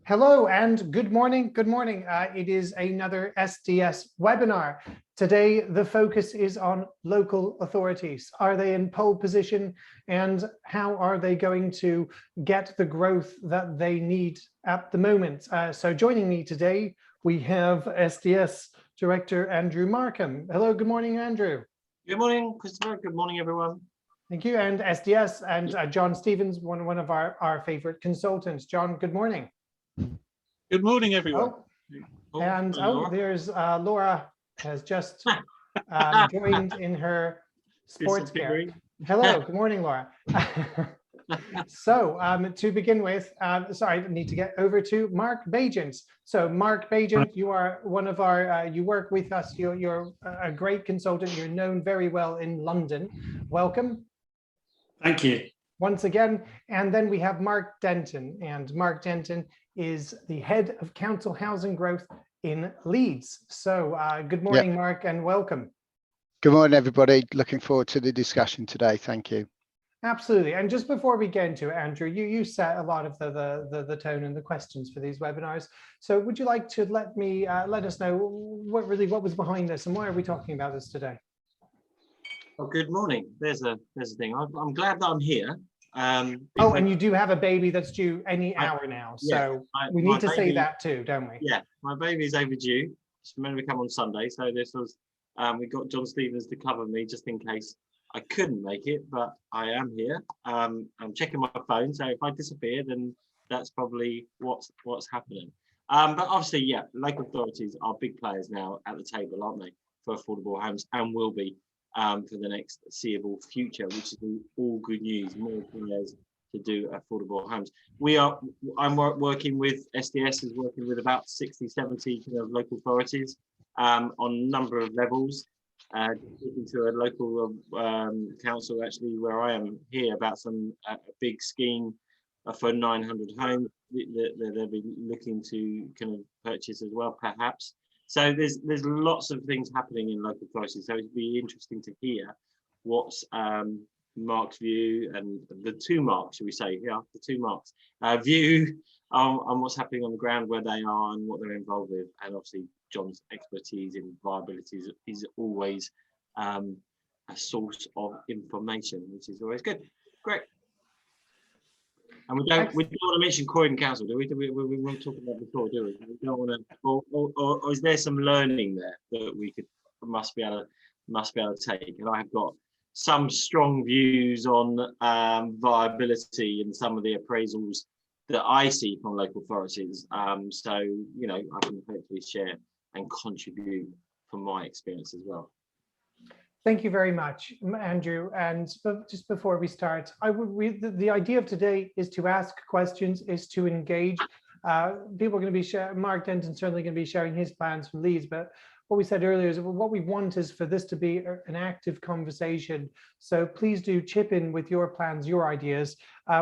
Hello and good morning. Good morning. It is another SDS webinar. Today, the focus is on local authorities. Are they in pole position and how are they going to get the growth that they need at the moment? So joining me today, we have SDS Director Andrew Markham. Hello, good morning, Andrew. Good morning, Christopher. Good morning, everyone. Thank you. And SDS and John Stevens, one of our favorite consultants. John, good morning. Good morning, everyone. There's Laura has just joined in her sports care. Hello, good morning, Laura. So to begin with, sorry, I need to get over to Mark Bagent. So Mark Bagent, you are one of our, you work with us, you're a great consultant, you're known very well in London. Welcome. Thank you. Once again, and then we have Mark Denton, and Mark Denton is the head of council housing growth in Leeds. So good morning, Mark, and welcome. Good morning, everybody. Looking forward to the discussion today. Thank you. Absolutely. And just before we get into it, Andrew, you set a lot of the tone and the questions for these webinars. So would you like to let us know what was behind this and why are we talking about this today? Well, good morning. There's a thing. I'm glad that I'm here. And you do have a baby that's due any hour now, so we need to say that too, don't we? Yeah, my baby's overdue. It's meant to come on Sunday, so this was we got John Stevens to cover me just in case I couldn't make it, but I am here. I'm checking my phone, so if I disappear, then that's probably what's happening. But obviously, yeah, local authorities are big players now at the table, aren't they, for affordable homes, and will be for the next seeable future, which is all good news. More players to do affordable homes. I'm working with SDS, is working with about 60, 70 kind of local authorities on a number of levels. Talking to a local council actually where I am here about some big scheme for 900 homes that they'll be looking to kind of purchase as well, perhaps. So there's lots of things happening in local authorities. So it'd be interesting to hear what's Mark's view and the two Marks, should we say? Yeah, the two Marks view on what's happening on the ground, where they are and what they're involved with. And obviously John's expertise in viability is always a source of information, which is always good. Great. And we don't want to mention Croydon Council, do we? We won't talk about it before, do we? We don't want to, or is there some learning there that we must be able to take? And I've got some strong views on viability and some of the appraisals that I see from local authorities. So you know, I can hopefully share and contribute from my experience as well. Thank you very much, Andrew. And just before we start, the idea of today is to ask questions, is to engage. People are going to be sharing, Mark Denton's certainly going to be sharing his plans from Leeds, but what we said earlier is what we want is for this to be an active conversation. So please do chip in with your plans, your ideas.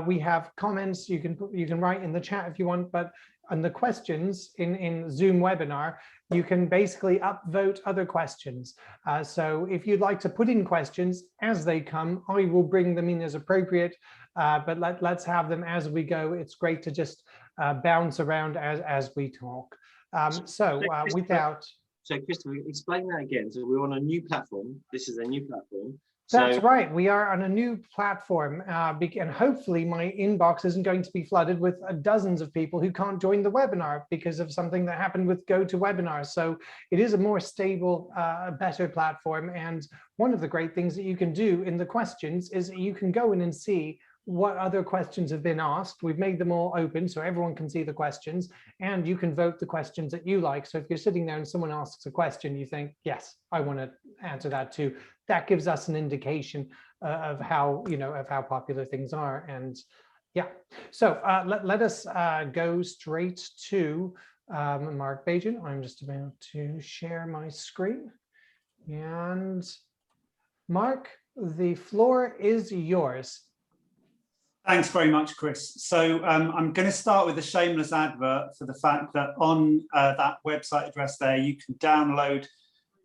We have comments you can write in the chat if you want, but on the questions in Zoom webinar, you can basically upvote other questions. So if you'd like to put in questions as they come, I will bring them in as appropriate, but let's have them as we go. It's great to just bounce around as we talk. So Christopher, explain that again. So we're on a new platform. This is a new platform. That's right. We are on a new platform, and hopefully my inbox isn't going to be flooded with dozens of people who can't join the webinar because of something that happened with GoToWebinar. So it is a more stable, better platform. And one of the great things that you can do in the questions is you can go in and see what other questions have been asked. We've made them all open so everyone can see the questions, and you can vote the questions that you like. So if you're sitting there and someone asks a question, you think, yes, I want to answer that too. That gives us an indication of how, of how popular things are. And yeah, so let us go straight to Mark Bagent. I'm just about to share my screen. And Mark, the floor is yours. Thanks very much, Chris. So I'm going to start with a shameless advert for the fact that on that website address there, you can download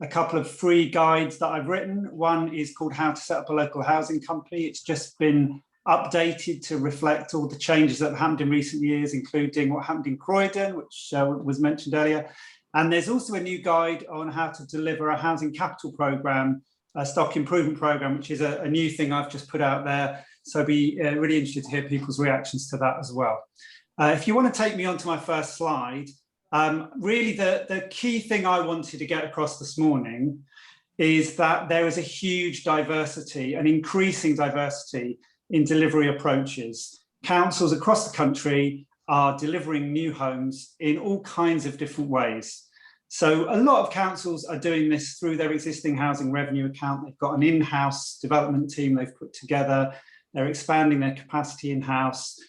a couple of free guides that I've written. One is called How to Set Up a Local Housing Company. It's just been updated to reflect all the changes that have happened in recent years, including what happened in Croydon, which was mentioned earlier. And there's also a new guide on how to deliver a housing capital programme, a stock improvement programme, which is a new thing I've just put out there. So I'd be really interested to hear people's reactions to that as well. If you want to take me on to my first slide, really the key thing I wanted to get across this morning is that there is a huge diversity, an increasing diversity in delivery approaches. Councils across the country are delivering new homes in all kinds of different ways. So a lot of councils are doing this through their existing housing revenue account. They've got an in-house development team they've put together. They're expanding their capacity in-house.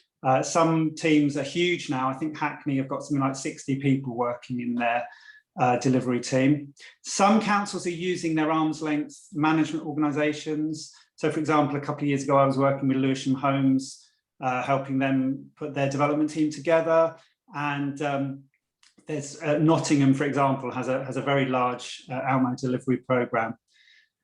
Some teams are huge now. I think Hackney have got something like 60 people working in their delivery team. Some councils are using their arm's length management organisations. So for example, a couple of years ago, I was working with Lewisham Homes, helping them put their development team together. And there's Nottingham, for example, has a very large Almo delivery programme.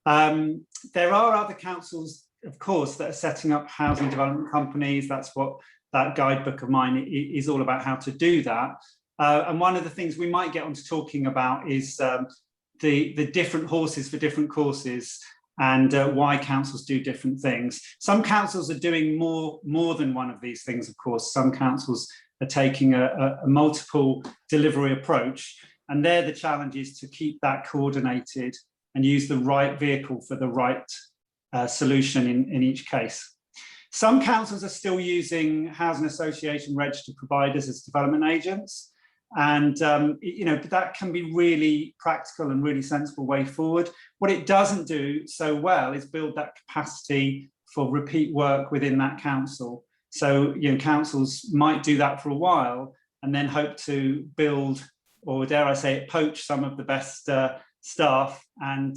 There are other councils, of course, that are setting up housing development companies. That's what that guidebook of mine is all about, how to do that. And one of the things we might get onto talking about is the different horses for different courses and why councils do different things. Some councils are doing more than one of these things, of course. Some councils are taking a multiple delivery approach, and there the challenge is to keep that coordinated and use the right vehicle for the right solution in each case. Some councils are still using housing association registered providers as development agents. And that can be really practical and really sensible way forward. What it doesn't do so well is build that capacity for repeat work within that council. So councils might do that for a while and then hope to build, or dare I say it, poach some of the best staff and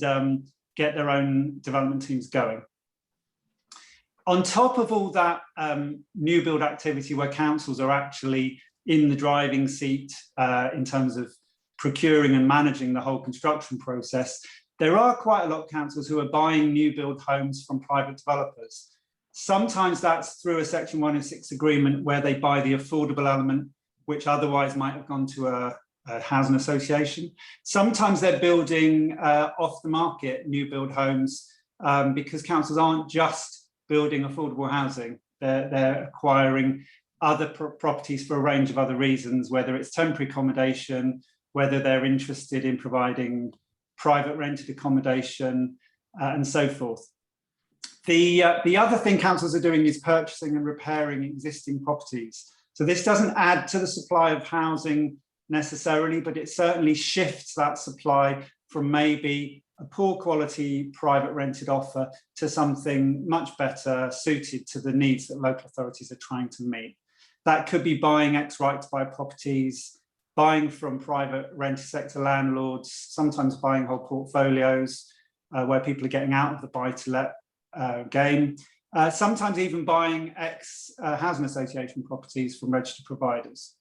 get their own development teams going. On top of all that new build activity where councils are actually in the driving seat in terms of procuring and managing the whole construction process, there are quite a lot of councils who are buying new build homes from private developers. Sometimes that's through a Section 106 agreement where they buy the affordable element, which otherwise might have gone to a housing association. Sometimes they're building off the market new build homes because councils aren't just building affordable housing. They're acquiring other properties for a range of other reasons, whether it's temporary accommodation, whether they're interested in providing private rented accommodation, and so forth. The other thing councils are doing is purchasing and repairing existing properties. So this doesn't add to the supply of housing necessarily, but it certainly shifts that supply from maybe a poor quality private rented offer to something much better suited to the needs that local authorities are trying to meet. That could be buying ex-right to buy properties, buying from private rent sector landlords, sometimes buying whole portfolios where people are getting out of the buy-to-let game, sometimes even buying ex-housing association properties from registered providers.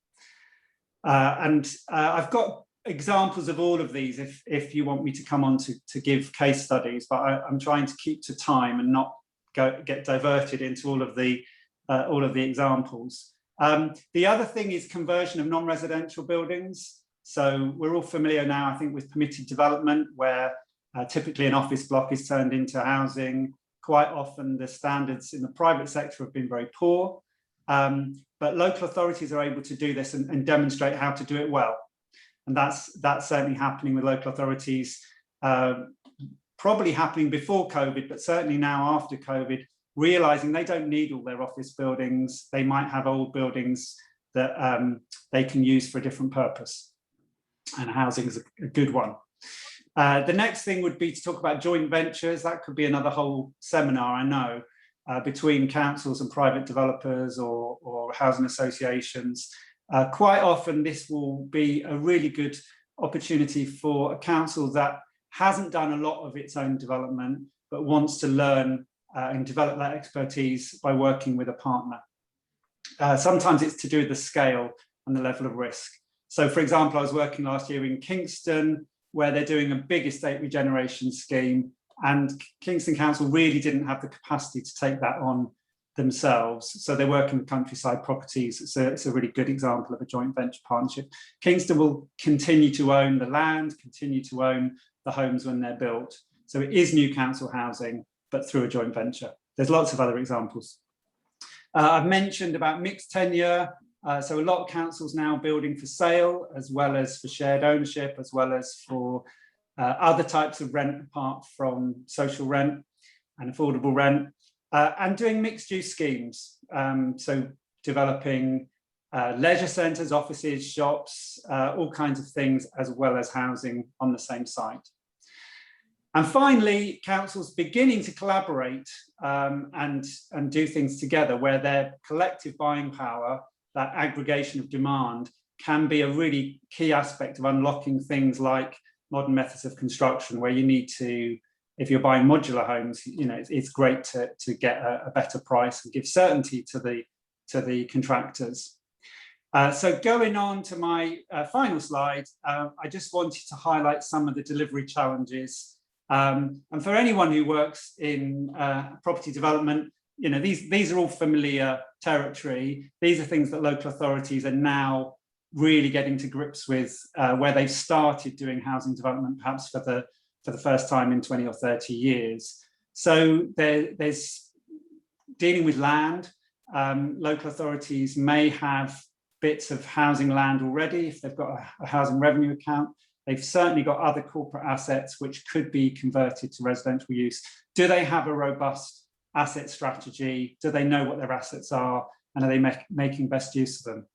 I've got examples of all of these if you want me to come on to give case studies, but I'm trying to keep to time and not get diverted into all of the examples. The other thing is conversion of non-residential buildings. So we're all familiar now, I think, with permitted development, where typically an office block is turned into housing. Quite often the standards in the private sector have been very poor, but local authorities are able to do this and demonstrate how to do it well. And that's certainly happening with local authorities, probably happening before COVID, but certainly now after COVID, realizing they don't need all their office buildings. They might have old buildings that they can use for a different purpose. And housing is a good one. The next thing would be to talk about joint ventures. That could be another whole seminar, I know, between councils and private developers or housing associations. Quite often this will be a really good opportunity for a council that hasn't done a lot of its own development, but wants to learn and develop that expertise by working with a partner. Sometimes it's to do with the scale and the level of risk. So for example, I was working last year in Kingston, where they're doing a big estate regeneration scheme, and Kingston Council really didn't have the capacity to take that on themselves. So they work in the countryside properties. It's a really good example of a joint venture partnership. Kingston will continue to own the land, continue to own the homes when they're built. So it is new council housing, but through a joint venture. There's lots of other examples. I've mentioned about mixed tenure. So a lot of councils now building for sale, as well as for shared ownership, as well as for other types of rent apart from social rent and affordable rent, and doing mixed use schemes. So developing leisure centres, offices, shops, all kinds of things, as well as housing on the same site. And finally, councils beginning to collaborate and do things together where their collective buying power, that aggregation of demand, can be a really key aspect of unlocking things like modern methods of construction, where you need to, if you're buying modular homes, you know, it's great to get a better price and give certainty to the contractors. So going on to my final slide, I just wanted to highlight some of the delivery challenges. And for anyone who works in property development, you know, these are all familiar territory. These are things that local authorities are now really getting to grips with, where they've started doing housing development, perhaps for the first time in 20 or 30 years. So there's dealing with land. Local authorities may have bits of housing land already if they've got a housing revenue account. They've certainly got other corporate assets which could be converted to residential use. Do they have a robust asset strategy? Do they know what their assets are? And are they making best use of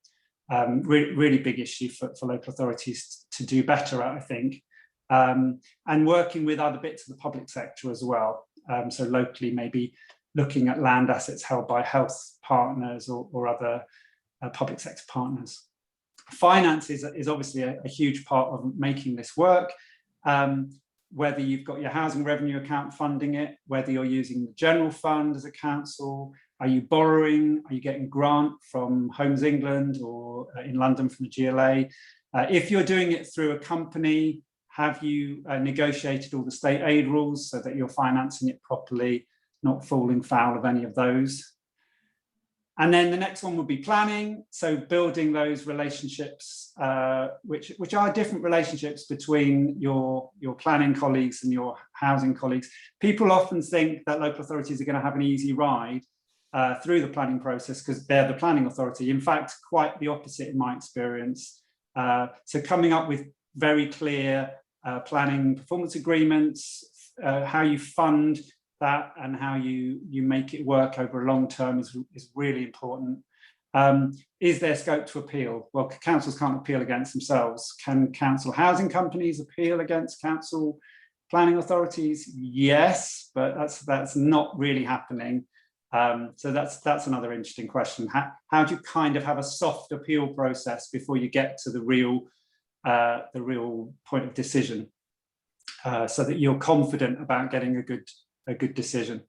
them? Really big issue for local authorities to do better at, I think. And working with other bits of the public sector as well. So locally, maybe looking at land assets held by health partners or other public sector partners. Finance is obviously a huge part of making this work. Whether you've got your housing revenue account funding it, whether you're using the general fund as a council, are you borrowing, are you getting grant from Homes England or in London from the GLA? If you're doing it through a company, have you negotiated all the state aid rules so that you're financing it properly, not falling foul of any of those? And then the next one would be planning. So building those relationships, which are different relationships between your planning colleagues and your housing colleagues. People often think that local authorities are going to have an easy ride through the planning process because they're the planning authority. In fact, quite the opposite in my experience. So coming up with very clear planning performance agreements, how you fund that and how you make it work over a long term is really important. Is there scope to appeal? Well, councils can't appeal against themselves. Can council housing companies appeal against council planning authorities? Yes, but that's not really happening. So that's another interesting question. How do you kind of have a soft appeal process before you get to the real point of decision, so that you're confident about getting a good decision?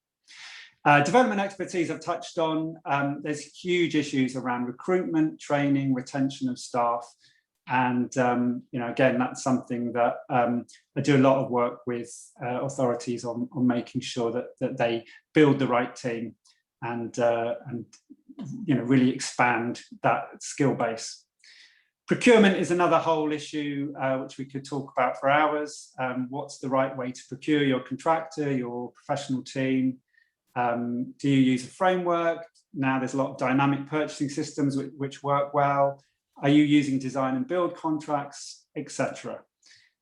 Development expertise I've touched on. There's huge issues around recruitment, training, retention of staff, and you know, again, that's something that I do a lot of work with authorities on making sure that they build the right team and you know, really expand that skill base. Procurement is another whole issue which we could talk about for hours. What's the right way to procure your contractor, your professional team? Do you use a framework? Now there's a lot of dynamic purchasing systems which work well. Are you using design and build contracts, etc.?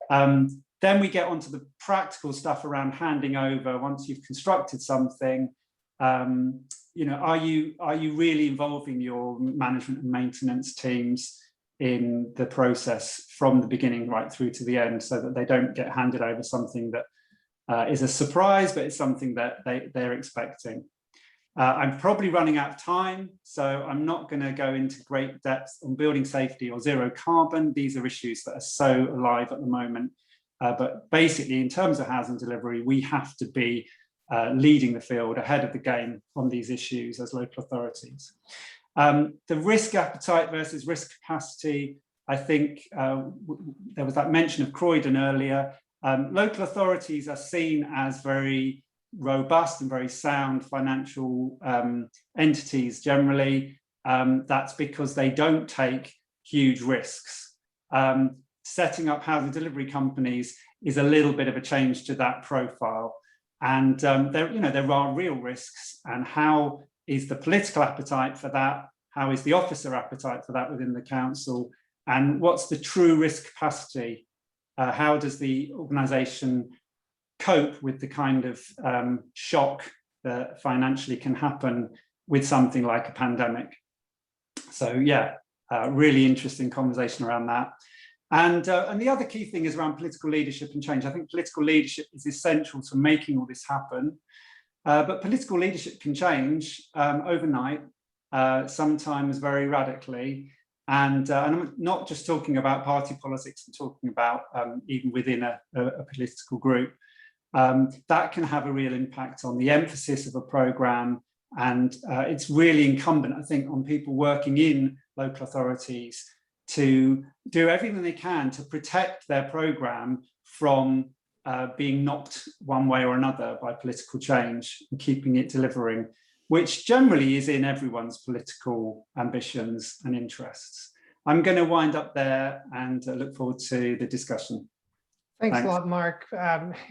Then we get onto the practical stuff around handing over once you've constructed something. You know, are you really involving your management and maintenance teams in the process from the beginning right through to the end, so that they don't get handed over something that is a surprise, but it's something that they're expecting. I'm probably running out of time, so I'm not going to go into great depth on building safety or zero carbon. These are issues that are so alive at the moment. But basically, in terms of housing delivery, we have to be leading the field, ahead of the game on these issues as local authorities. The risk appetite versus risk capacity, I think there was that mention of Croydon earlier. Local authorities are seen as very robust and very sound financial entities generally, that's because they don't take huge risks. Setting up housing delivery companies is a little bit of a change to that profile. And there are real risks, and how is the political appetite for that? How is the officer appetite for that within the council? And what's the true risk capacity? How does the organisation cope with the kind of shock that financially can happen with something like a pandemic? So yeah, really interesting conversation around that. And the other key thing is around political leadership and change. I think political leadership is essential to making all this happen. But political leadership can change overnight, sometimes very radically. And I'm not just talking about party politics, I'm talking about even within a political group. That can have a real impact on the emphasis of a programme. And it's really incumbent, I think, on people working in local authorities to do everything they can to protect their programme from being knocked one way or another by political change and keeping it delivering, which generally is in everyone's political ambitions and interests. I'm going to wind up there and look forward to the discussion. Thanks a lot, Mark.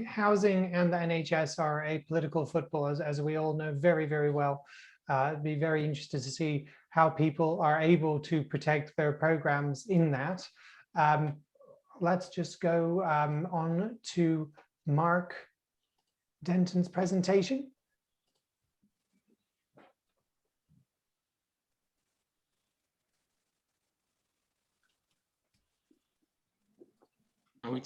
Housing and the NHS are a political football, as we all know very, very well. I'd be very interested to see how people are able to protect their programs in that. Let's just go on to Mark Denton's presentation. Are we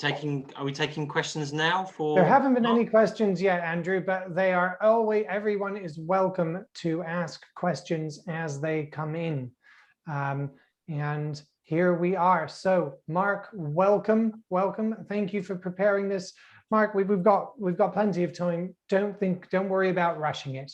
taking questions now for? There haven't been any questions yet, Andrew, but they are always, everyone is welcome to ask questions as they come in. And here we are. So Mark, welcome. Thank you for preparing this. Mark, we've got plenty of time. Don't worry about rushing it.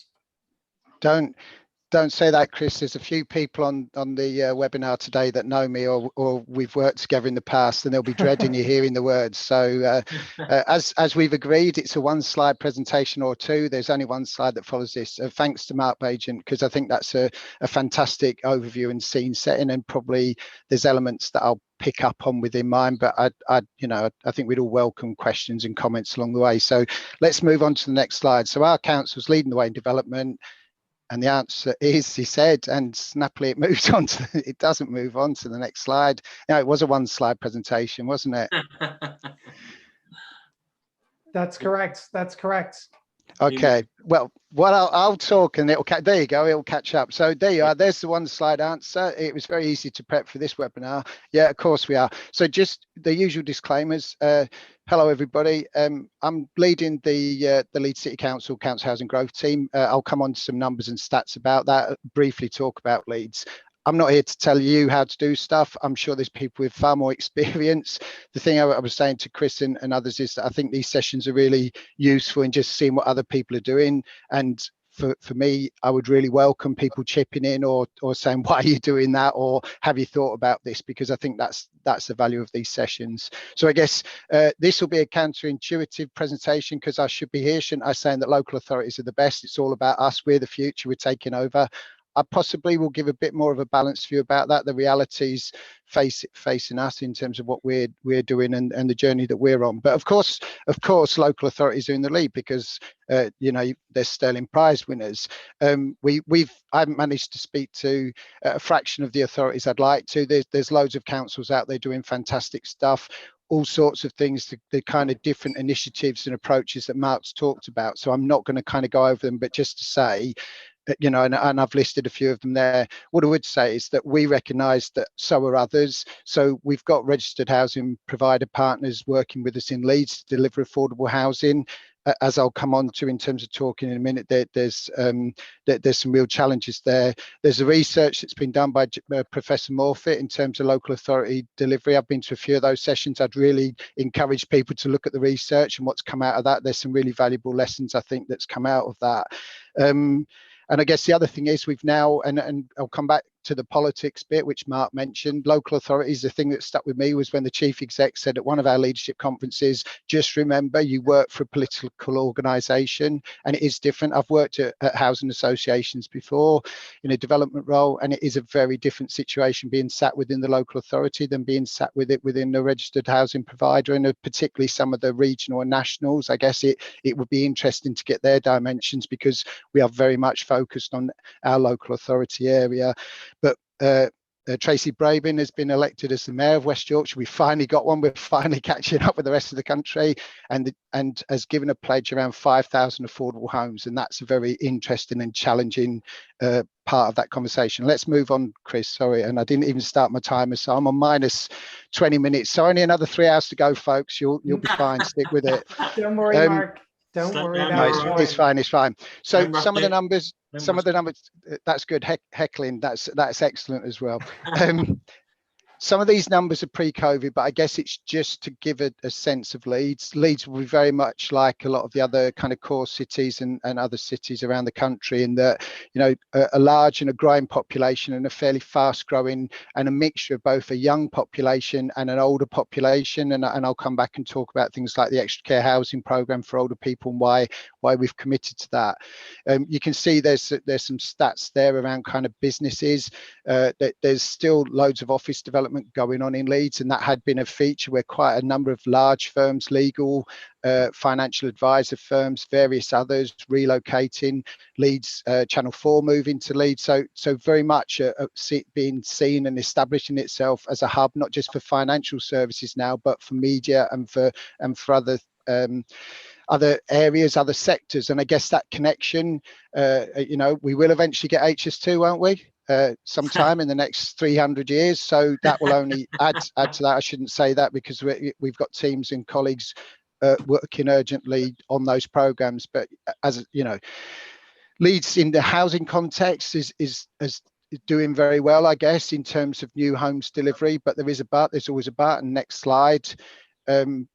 Don't say that, Chris. There's a few people on the webinar today that know me, or we've worked together in the past, and they'll be dreading you hearing the words. So as we've agreed, it's a one-slide presentation or two. There's only one slide that follows this. Thanks to Mark Bagent, because I think that's a fantastic overview and scene setting, and probably there's elements that I'll pick up on within mine, but I think we'd all welcome questions and comments along the way. So let's move on to the next slide. So our council's leading the way in development. And the answer is, he said, and snappily it moves on to, it doesn't move on to the next slide. No, it was a one-slide presentation, wasn't it? That's correct. That's correct. Okay, well, I'll talk and it'll there you go, it'll catch up. So there you are, there's the one slide answer. It was very easy to prep for this webinar. Yeah, of course we are. So just the usual disclaimers. Hello everybody, I'm leading the Leeds City Council Housing Growth team. I'll come on to some numbers and stats about that, briefly talk about Leeds. I'm not here to tell you how to do stuff. I'm sure there's people with far more experience. The thing I was saying to Chris and others is that I think these sessions are really useful in just seeing what other people are doing. And for me, I would really welcome people chipping in or saying, why are you doing that? Or have you thought about this? Because I think that's the value of these sessions. So I guess this will be a counterintuitive presentation, because I should be here, shouldn't I, saying that local authorities are the best. It's all about us. We're the future. We're taking over. I possibly will give a bit more of a balanced view about that, the realities facing us in terms of what we're doing and the journey that we're on. But of course, local authorities are in the lead, because they're Sterling Prize winners. I haven't managed to speak to a fraction of the authorities I'd like to. There's loads of councils out there doing fantastic stuff, all sorts of things, the kind of different initiatives and approaches that Mark's talked about. So I'm not going to kind of go over them, but just to say, and I've listed a few of them there. What I would say is that we recognise that so are others. So we've got registered housing provider partners working with us in Leeds to deliver affordable housing. As I'll come on to in terms of talking in a minute, there's some real challenges there. There's a research that's been done by Professor Morfitt in terms of local authority delivery. I've been to a few of those sessions. I'd really encourage people to look at the research and what's come out of that. There's some really valuable lessons, I think, that's come out of that. And I guess the other thing is we've now, and I'll come back to the politics bit, which Mark mentioned. Local authorities, the thing that stuck with me was when the chief exec said at one of our leadership conferences, just remember you work for a political organisation, and it is different. I've worked at housing associations before in a development role, and it is a very different situation being sat within the local authority than being sat with it within a registered housing provider, and particularly some of the regional and nationals. I guess it would be interesting to get their dimensions, because we are very much focused on our local authority area. But Tracy Brabin has been elected as the Mayor of West Yorkshire. We finally got one. We're finally catching up with the rest of the country, and has given a pledge around 5,000 affordable homes, and that's a very interesting and challenging part of that conversation. Let's move on, Chris. Sorry, and I didn't even start my timer, so I'm on minus 20 minutes. So only another 3 hours to go, folks. You'll be fine. Stick with it. Don't worry, Mark. Don't worry about it. No, it's fine. It's fine. So some of the numbers, that's good. Heckling, that's excellent as well. Some of these numbers are pre-COVID, but I guess it's just to give a sense of Leeds. Leeds will be very much like a lot of the other kind of core cities and other cities around the country, in that, you know, a large and a growing population, and a fairly fast growing, and a mixture of both a young population and an older population. And I'll come back and talk about things like the extra care housing programme for older people and why we've committed to that. You can see there's some stats there around kind of businesses. There's still loads of office development going on in Leeds, and that had been a feature where quite a number of large firms, legal, financial advisor firms, various others relocating. Leeds, Channel 4 moving to Leeds, so very much being seen and establishing itself as a hub, not just for financial services now, but for media and for other areas, other sectors. And I guess that connection, you know, we will eventually get HS2, won't we? Sometime in the next 300 years. So that will only add to that. I shouldn't say that, because we've got teams and colleagues working urgently on those programs. But as you know, Leeds in the housing context is doing very well, I guess, in terms of new homes delivery. But there's always a but. And next slide. The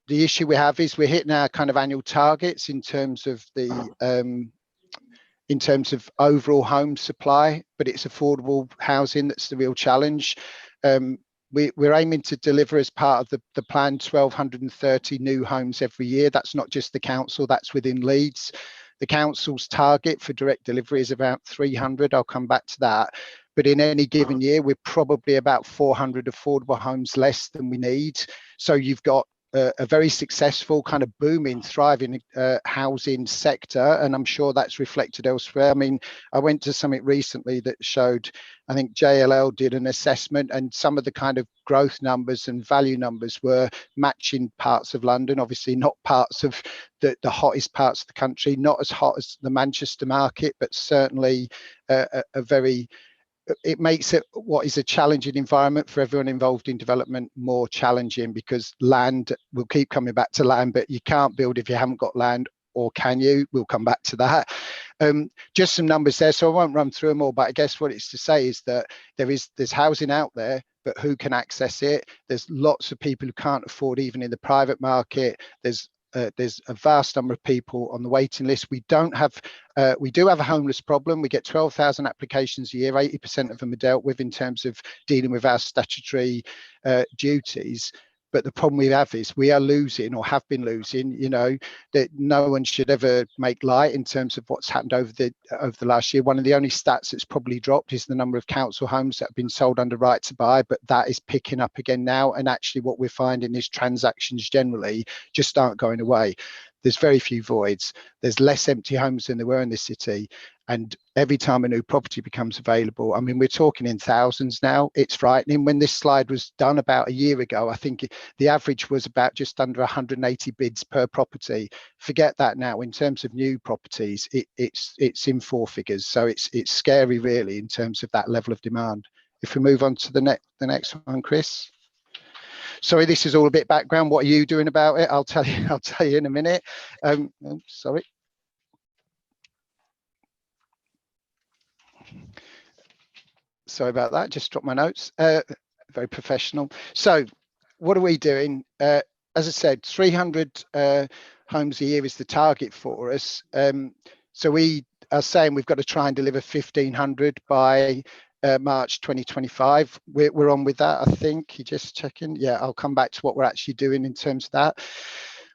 issue we have is we're hitting our kind of annual targets in terms of overall home supply, but it's affordable housing that's the real challenge. We're aiming to deliver, as part of the plan, 1,230 new homes every year. That's not just the council, that's within Leeds. The council's target for direct delivery is about 300. I'll come back to that. But in any given year, we're probably about 400 affordable homes less than we need. So you've got a very successful, kind of booming, thriving housing sector, and I'm sure that's reflected elsewhere. I mean, I went to something recently that showed, I think JLL did an assessment, and some of the kind of growth numbers and value numbers were matching parts of London, obviously not parts of the hottest parts of the country, not as hot as the Manchester market, but certainly it makes it what is a challenging environment for everyone involved in development more challenging, because land, we'll keep coming back to land, but you can't build if you haven't got land, or can you? We'll come back to that. Just some numbers there, so I won't run through them all, but I guess what it's to say is that there's housing out there, but who can access it? There's lots of people who can't afford even in the private market. There's a vast number of people on the waiting list. We do have a homeless problem. We get 12,000 applications a year. 80% of them are dealt with in terms of dealing with our statutory duties. But the problem we have is we are losing, or have been losing, you know, that no one should ever make light in terms of what's happened over the last year. One of the only stats that's probably dropped is the number of council homes that have been sold under right to buy, but that is picking up again now. And actually what we're finding is transactions generally just aren't going away. There's very few voids. There's less empty homes than there were in this city. And every time a new property becomes available, I mean, we're talking in thousands now. It's frightening. When this slide was done about a year ago, I think the average was about just under 180 bids per property. Forget that now. In terms of new properties, it's in four figures. So it's scary, really, in terms of that level of demand. If we move on to the next one, Chris. Sorry, this is all a bit background. What are you doing about it? I'll tell you in a minute. Sorry. Sorry about that. Just dropped my notes. Very professional. So, what are we doing? As I said, 300 homes a year is the target for us. So we are saying we've got to try and deliver 1,500 by March 2025. We're on with that, I think. You're just checking. Yeah, I'll come back to what we're actually doing in terms of that.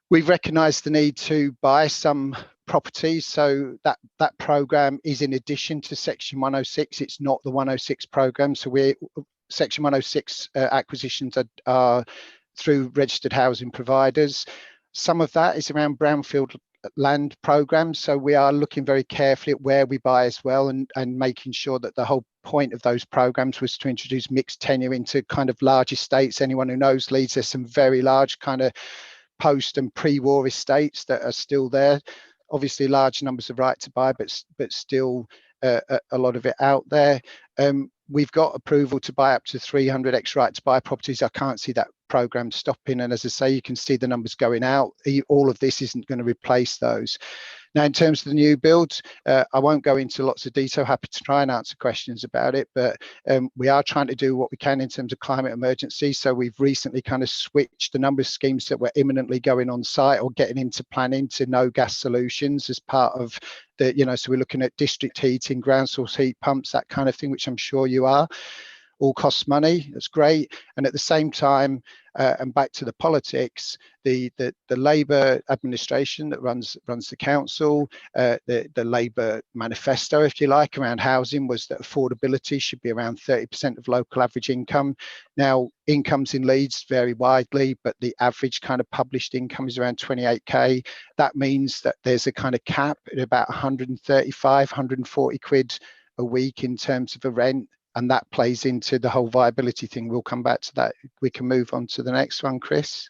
We've recognised the need to buy some properties, so that program is in addition to Section 106. It's not the 106 program. So Section 106 acquisitions are through registered housing providers. Some of that is around brownfield land programs. So we are looking very carefully at where we buy as well, and making sure that the whole point of those programs was to introduce mixed tenure into kind of large estates. Anyone who knows Leeds, there's some very large kind of post and pre-war estates that are still there. Obviously large numbers of right to buy, but still a lot of it out there. We've got approval to buy up to 300 extra right to buy properties. I can't see that program stopping, and as I say, you can see the numbers going out. All of this isn't going to replace those. Now, in terms of the new builds, I won't go into lots of detail. Happy to try and answer questions about it, but we are trying to do what we can in terms of climate emergency. So we've recently kind of switched the number of schemes that were imminently going on site or getting into planning to no gas solutions as part of the, so we're looking at district heating, ground source heat pumps, that kind of thing, which I'm sure you are. All costs money. That's great. And at the same time, and back to the politics, the Labour administration that runs the council, the Labour manifesto, if you like, around housing was that affordability should be around 30% of local average income. Now, incomes in Leeds vary widely, but the average kind of published income is around 28k. That means that there's a kind of cap at about 135, 140 quid a week in terms of a rent. And that plays into the whole viability thing. We'll come back to that. We can move on to the next one, Chris.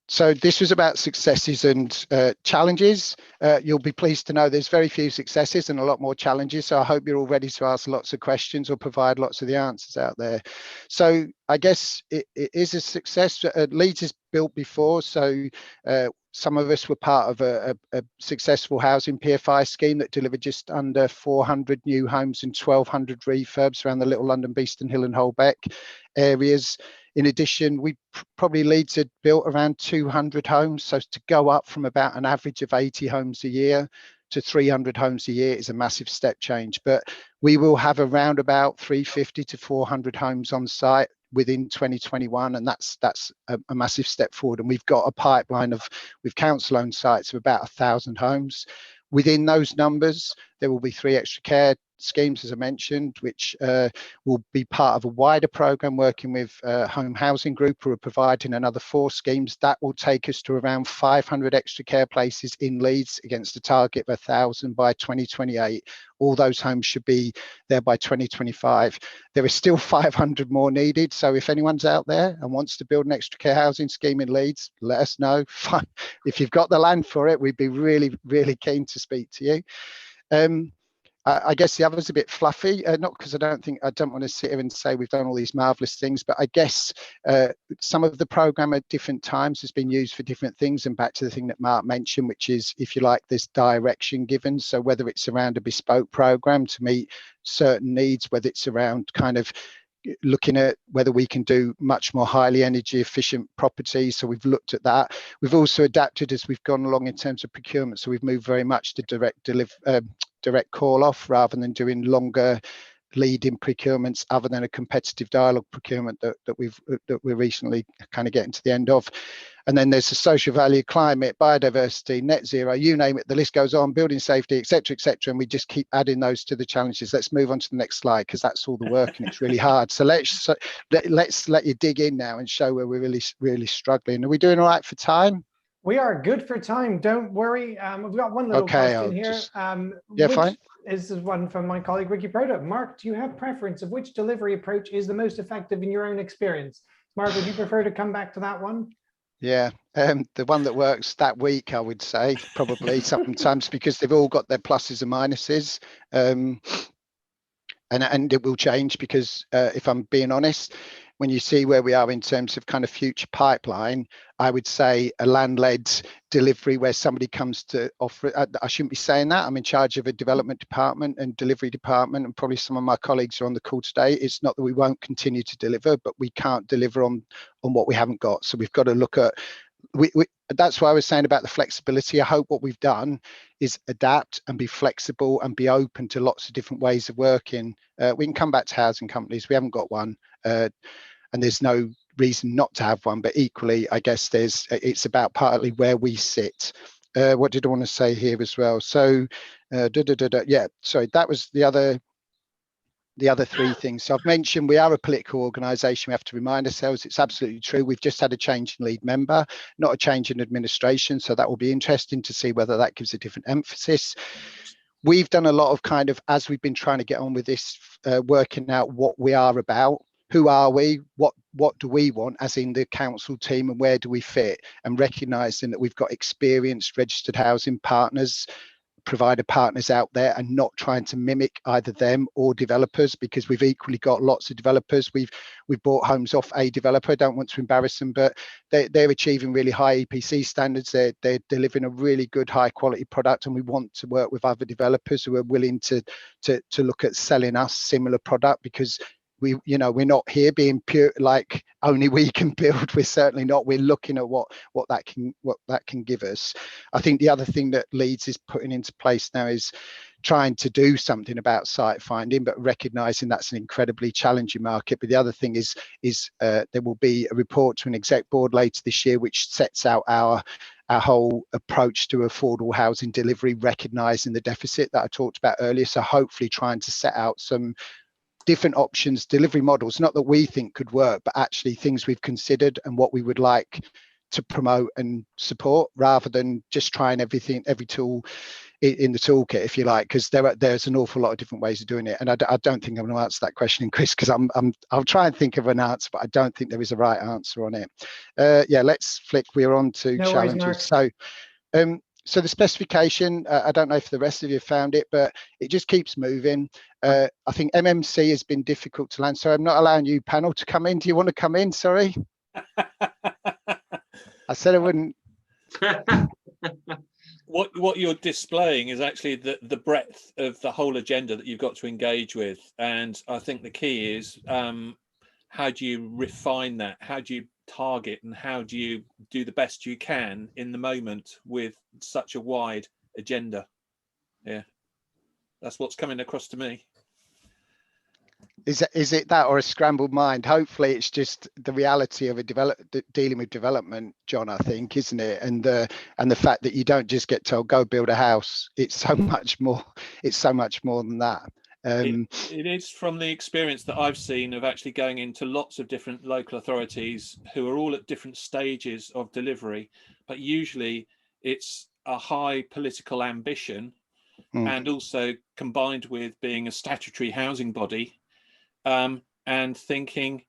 So this was about successes and challenges. You'll be pleased to know there's very few successes and a lot more challenges. So I hope you're all ready to ask lots of questions or provide lots of the answers out there. So I guess it is a success. Leeds is built before, so some of us were part of a successful housing PFI scheme that delivered just under 400 new homes and 1,200 refurbs around the Little London, Beeston Hill and Holbeck areas. In addition, we probably Leeds had built around 200 homes. So to go up from about an average of 80 homes a year to 300 homes a year is a massive step change. But we will have around about 350 to 400 homes on site within 2021, and that's a massive step forward. And we've got a pipeline with council-owned sites of about 1,000 homes. Within those numbers, there will be 3 extra care schemes, as I mentioned, which will be part of a wider programme working with Home Housing Group, who are providing another 4 schemes. That will take us to around 500 extra care places in Leeds against a target of 1,000 by 2028. All those homes should be there by 2025. There is still 500 more needed. So if anyone's out there and wants to build an extra care housing scheme in Leeds, let us know. If you've got the land for it, we'd be really, really keen to speak to you. I guess the other's a bit fluffy, not because I don't want to sit here and say we've done all these marvelous things, but I guess some of the program at different times has been used for different things. And back to the thing that Mark mentioned, which is, if you like, this direction given. So whether it's around a bespoke program to meet certain needs, whether it's around kind of looking at whether we can do much more highly energy efficient properties. So we've looked at that. We've also adapted as we've gone along in terms of procurement. So we've moved very much to direct call off rather than doing longer lead-in procurements other than a competitive dialogue procurement that we're recently kind of getting to the end of. And then there's the social value, climate, biodiversity, net zero, you name it, the list goes on, building safety, etc., and we just keep adding those to the challenges. Let's move on to the next slide, because that's all the work and it's really hard. So let's let you dig in now and show where we're really struggling. Are we doing all right for time? We are good for time. Don't worry. We've got one little question here. Fine. This is one from my colleague Ricky Proto. Mark, do you have preference of which delivery approach is the most effective in your own experience? Mark, would you prefer to come back to that one? Yeah, the one that works that week, I would say, probably sometimes, because they've all got their pluses and minuses. And it will change because if I'm being honest, when you see where we are in terms of kind of future pipeline, I would say a land-led delivery where somebody comes to offer, I shouldn't be saying that, I'm in charge of a development department and delivery department, and probably some of my colleagues are on the call today. It's not that we won't continue to deliver, but we can't deliver on what we haven't got. So we've got to look at that's why I was saying about the flexibility. I hope what we've done is adapt and be flexible and be open to lots of different ways of working. We can come back to housing companies. We haven't got one, and there's no reason not to have one. But equally, I guess it's about partly where we sit. What did I want to say here as well? So, yeah. Sorry, that was the other three things. So I've mentioned we are a political organisation. We have to remind ourselves it's absolutely true. We've just had a change in lead member, not a change in administration. So that will be interesting to see whether that gives a different emphasis. We've done a lot of kind of, as we've been trying to get on with this, working out what we are about. Who are we? What do we want, as in the council team, and where do we fit? And recognising that we've got experienced registered housing partners, provider partners out there, and not trying to mimic either them or developers, because we've equally got lots of developers. We've bought homes off a developer. I don't want to embarrass them, but they're achieving really high EPC standards. They're delivering a really good high quality product, and we want to work with other developers who are willing to look at selling us similar product, because we're not here being pure, like only we can build. We're certainly not. We're looking at what that can give us. I think the other thing that Leeds is putting into place now is trying to do something about site finding, but recognizing that's an incredibly challenging market. But the other thing is there will be a report to an exec board later this year which sets out our whole approach to affordable housing delivery, recognizing the deficit that I talked about earlier. So hopefully trying to set out some different options, delivery models, not that we think could work, but actually things we've considered and what we would like to promote and support, rather than just trying every tool in the toolkit, if you like, because there's an awful lot of different ways of doing it. And I don't think I'm going to answer that question, Chris, because I'll try and think of an answer, but I don't think there is a right answer on it. Yeah, let's flick. We're on to No challenges. worries, So the specification, I don't know if the rest of you found it, but it just keeps moving. I think MMC has been difficult to land. So I'm not allowing you panel to come in. Do you want to come in? Sorry. I said I wouldn't. What you're displaying is actually the breadth of the whole agenda that you've got to engage with. And I think the key is how do you refine that? How do you target, and how do you do the best you can in the moment with such a wide agenda? Yeah, that's what's coming across to me. Is it that, or a scrambled mind? Hopefully it's just the reality of dealing with development, John, I think, isn't it? And the fact that you don't just get told go build a house. It's so much more. It's so much more than that. It is, from the experience that I've seen of actually going into lots of different local authorities who are all at different stages of delivery, but usually it's a high political ambition, and also combined with being a statutory housing body, and thinking,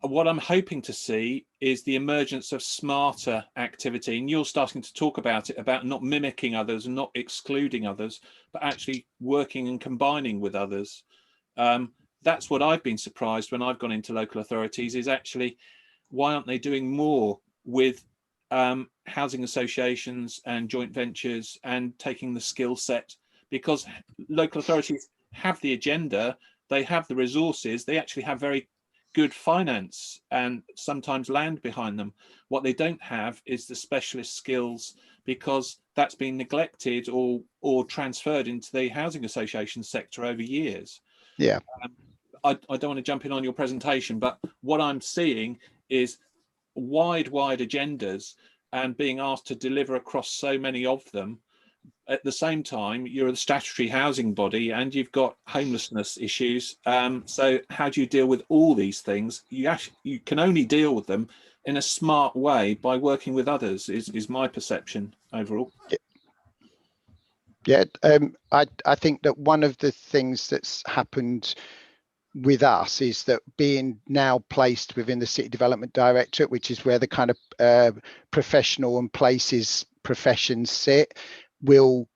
what I'm hoping to see is the emergence of smarter activity. And you're starting to talk about it, about not mimicking others and not excluding others, but actually working and combining with others. That's what I've been surprised when I've gone into local authorities, is actually, why aren't they doing more with housing associations and joint ventures and taking the skill set? Because local authorities have the agenda, they have the resources, they actually have very good finance and sometimes land behind them. What they don't have is the specialist skills, because that's been neglected or transferred into the housing association sector over years. Yeah. I don't want to jump in on your presentation, but what I'm seeing is wide agendas and being asked to deliver across so many of them. At the same time, you're a statutory housing body and you've got homelessness issues. So how do you deal with all these things? You can only deal with them in a smart way by working with others, is my perception overall. Yeah, I think that one of the things that's happened with us is that being now placed within the City Development Directorate, which is where the kind of professional and places professions sit, will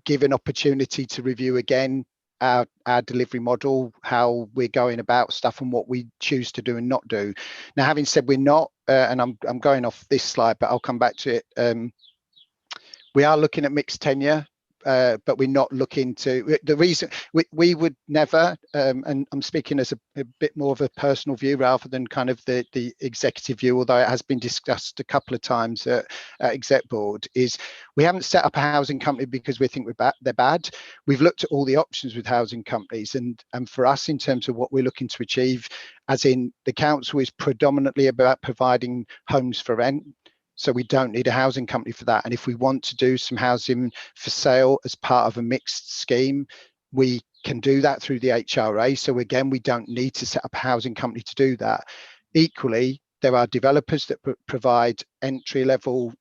give an opportunity to review again our delivery model, how we're going about stuff and what we choose to do and not do. Now, having said we're not, and I'm going off this slide, but I'll come back to it. We are looking at mixed tenure but we're not looking to. The reason we would never, and I'm speaking as a bit more of a personal view rather than kind of the executive view, although it has been discussed a couple of times at exec board, is we haven't set up a housing company because we think they're bad. We've looked at all the options with housing companies, and for us, in terms of what we're looking to achieve, as in the council is predominantly about providing homes for rent. So we don't need a housing company for that. And if we want to do some housing for sale as part of a mixed scheme, we can do that through the HRA. So again, we don't need to set up a housing company to do that. Equally, there are developers that provide entry-level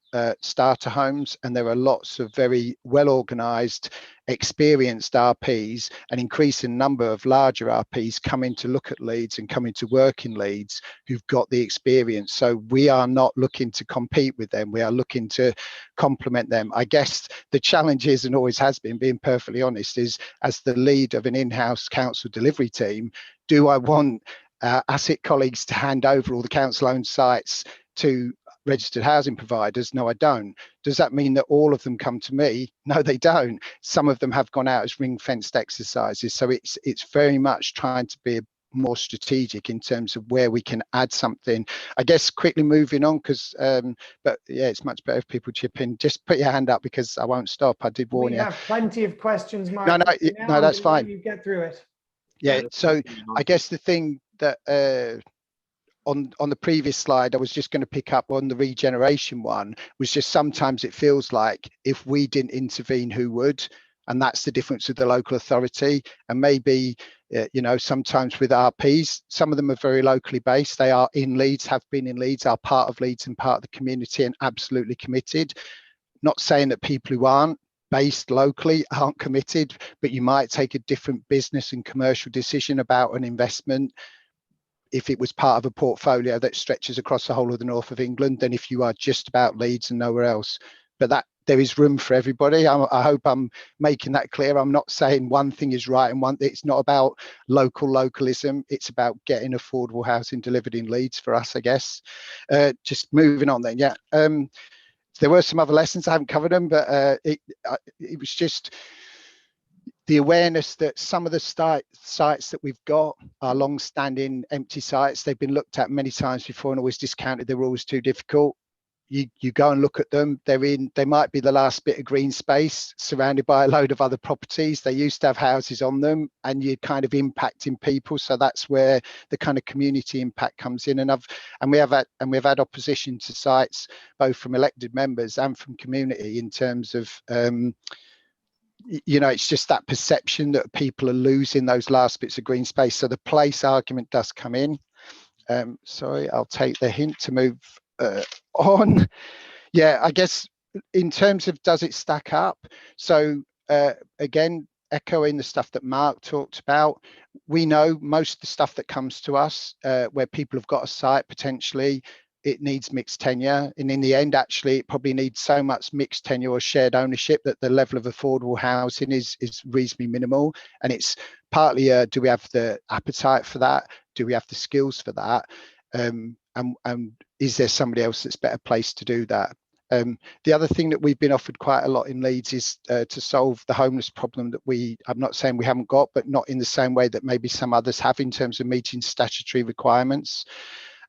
starter homes, and there are lots of very well-organised, experienced RPs, an increasing number of larger RPs coming to look at Leeds and coming to work in Leeds who've got the experience. So we are not looking to compete with them. We are looking to complement them. I guess the challenge is, and always has been, being perfectly honest, is as the lead of an in-house council delivery team, do I want asset colleagues to hand over all the council-owned sites to registered housing providers? No, I don't. Does that mean that all of them come to me? No, they don't. Some of them have gone out as ring-fenced exercises. So it's very much trying to be more strategic in terms of where we can add something. I guess quickly moving on, because but yeah, it's much better if people chip in. Just put your hand up because I won't stop. I did warn you. We have plenty of questions, Mark. No, that's fine. You get through it. Yeah. So I guess the thing that on the previous slide, I was just going to pick up on the regeneration one, was just sometimes it feels like if we didn't intervene, who would? And that's the difference with the local authority. And maybe, you know, sometimes with RPs, some of them are very locally based. They are in Leeds, have been in Leeds, are part of Leeds and part of the community and absolutely committed. Not saying that people who aren't based locally aren't committed, but you might take a different business and commercial decision about an investment if it was part of a portfolio that stretches across the whole of the north of England than if you are just about Leeds and nowhere else. But that there is room for everybody. I hope I'm making that clear. I'm not saying one thing is right and one. It's not about localism. It's about getting affordable housing delivered in Leeds for us, I guess. Just moving on then. Yeah. There were some other lessons. I haven't covered them, but it was just the awareness that some of the sites that we've got are long-standing empty sites. They've been looked at many times before and always discounted. They're always too difficult. You go and look at them. They might be the last bit of green space surrounded by a load of other properties. They used to have houses on them, and you're kind of impacting people. So that's where the kind of community impact comes in. And we've had opposition to sites both from elected members and from community in terms of you know, it's just that perception that people are losing those last bits of green space. So the place argument does come in. Sorry, I'll take the hint to move on. Yeah, I guess in terms of does it stack up? So again, echoing the stuff that Mark talked about, we know most of the stuff that comes to us where people have got a site potentially, it needs mixed tenure, and in the end actually it probably needs so much mixed tenure or shared ownership that the level of affordable housing is reasonably minimal. And it's partly do we have the appetite for that, do we have the skills for that, and is there somebody else that's better placed to do that? The other thing that we've been offered quite a lot in Leeds is to solve the homeless problem that I'm not saying we haven't got, but not in the same way that maybe some others have in terms of meeting statutory requirements.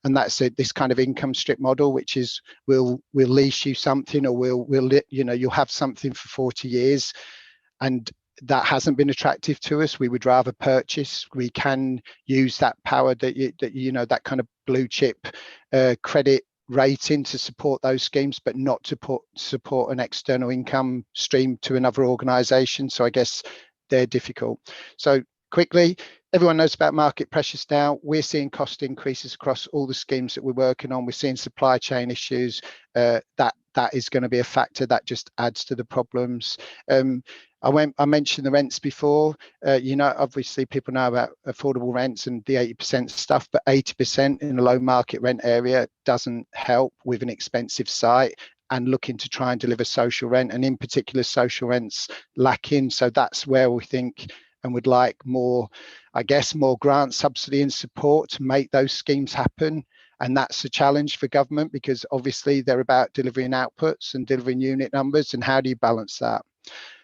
And that's this kind of income strip model, which is we'll lease you something, or you'll have something for 40 years, and that hasn't been attractive to us. We would rather purchase. We can use that power that kind of blue chip credit rating to support those schemes, but not to support an external income stream to another organisation. So I guess they're difficult. So quickly, everyone knows about market pressures now. We're seeing cost increases across all the schemes that we're working on. We're seeing supply chain issues. That is going to be a factor that just adds to the problems. I mentioned the rents before. You know, obviously people know about affordable rents and the 80% stuff, but 80% in a low market rent area doesn't help with an expensive site and looking to try and deliver social rent, and in particular social rents lacking. So that's where we think and would like more, I guess, more grant, subsidy and support to make those schemes happen. And that's a challenge for government, because obviously they're about delivering outputs and delivering unit numbers, and how do you balance that?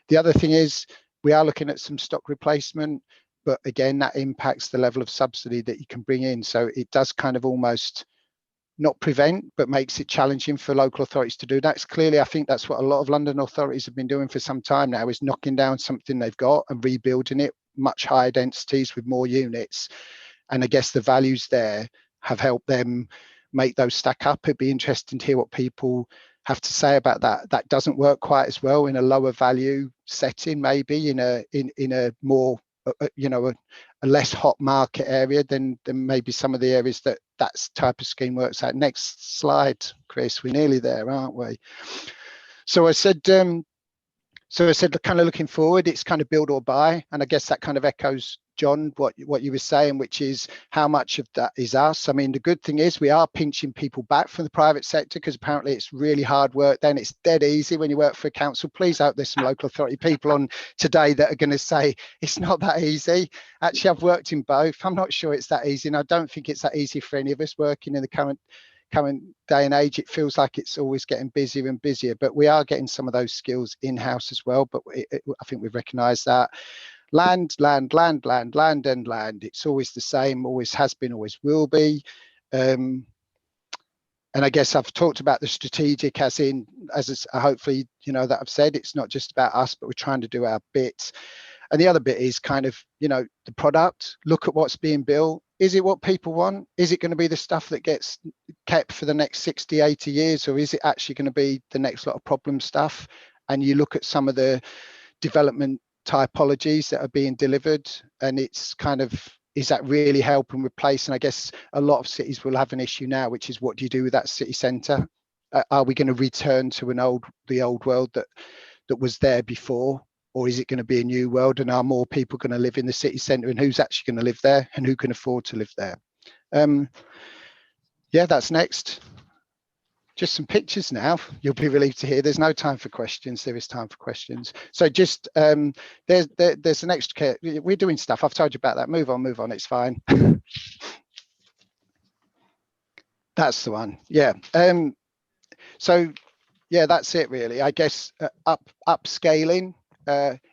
The other thing is we are looking at some stock replacement, but again, that impacts the level of subsidy that you can bring in. So it does kind of almost not prevent, but makes it challenging for local authorities to do. That's clearly, I think that's what a lot of London authorities have been doing for some time now, is knocking down something they've got and rebuilding it, much higher densities with more units. And I guess the values there have helped them make those stack up. It'd be interesting to hear what people have to say about that. That doesn't work quite as well in a lower value setting, maybe in a more a less hot market area than maybe some of the areas that type of scheme works out. Next slide, Chris. We're nearly there, aren't we? So I said kind of looking forward, it's kind of build or buy, and I guess that kind of echoes, John, what you were saying, which is how much of that is us. I mean, the good thing is we are pinching people back from the private sector, because apparently it's really hard work. Then it's dead easy when you work for a council. Please hope there's some local authority people on today that are going to say it's not that easy. Actually, I've worked in both. I'm not sure it's that easy, and I don't think it's that easy for any of us working in the current day and age. It feels like it's always getting busier and busier, but we are getting some of those skills in-house as well. But I think we've recognised that. Land, and land. It's always the same, always has been, always will be. And I guess I've talked about the strategic, as hopefully, that I've said, it's not just about us, but we're trying to do our bit. And the other bit is kind of, the product. Look at what's being built. Is it what people want? Is it going to be the stuff that gets kept for the next 60, 80 years? Or is it actually going to be the next lot of problem stuff? And you look at some of the development typologies that are being delivered, and it's kind of, is that really help and replace? And I guess a lot of cities will have an issue now, which is, what do you do with that city centre? Are we going to return to the old world that was there before? Or is it going to be a new world, and are more people going to live in the city centre, and who's actually going to live there, and who can afford to live there? Yeah, that's next. Just some pictures now. You'll be relieved to hear there's no time for questions. There is time for questions. So just there's an extra. We're doing stuff. I've told you about that. Move on. It's fine. That's the one. Yeah. So yeah, that's it really. I guess upscaling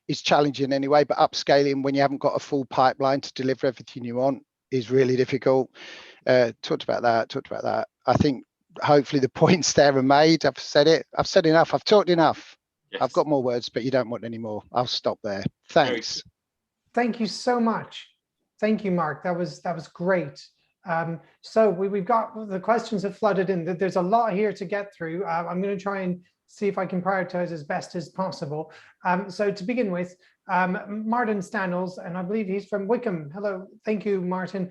is challenging anyway, but upscaling when you haven't got a full pipeline to deliver everything you want is really difficult. Talked about that. I think hopefully the points there are made. I've said it. I've said enough. I've talked enough. Yes. I've got more words, but you don't want any more. I'll stop there. Thanks. Thank you so much. Thank you, Mark. That was great. So we've got, the questions have flooded in. There's a lot here to get through. I'm going to try and see if I can prioritize as best as possible. So to begin with, Martin Stanels, and I believe he's from Wickham. Hello, thank you, Martin.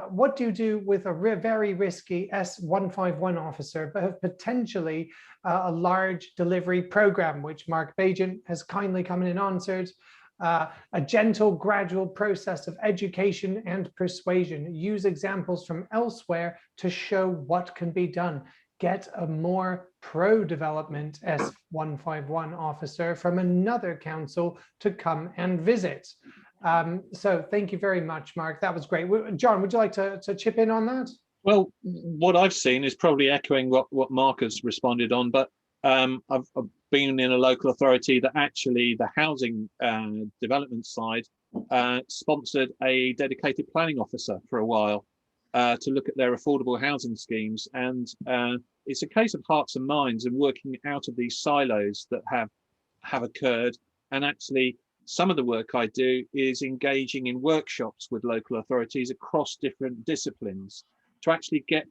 What do you do with a very risky S151 officer, but potentially a large delivery program, which Mark Bajan has kindly come in and answered? A gentle, gradual process of education and persuasion. Use examples from elsewhere to show what can be done. Get a more pro-development S151 officer from another council to come and visit. So thank you very much, Mark. That was great. John, would you like to chip in on that? Well, what I've seen is probably echoing what Mark has responded on, but I've been in a local authority that actually the housing development side sponsored a dedicated planning officer for a while to look at their affordable housing schemes. And it's a case of hearts and minds and working out of these silos that have occurred. And actually, some of the work I do is engaging in workshops with local authorities across different disciplines to actually get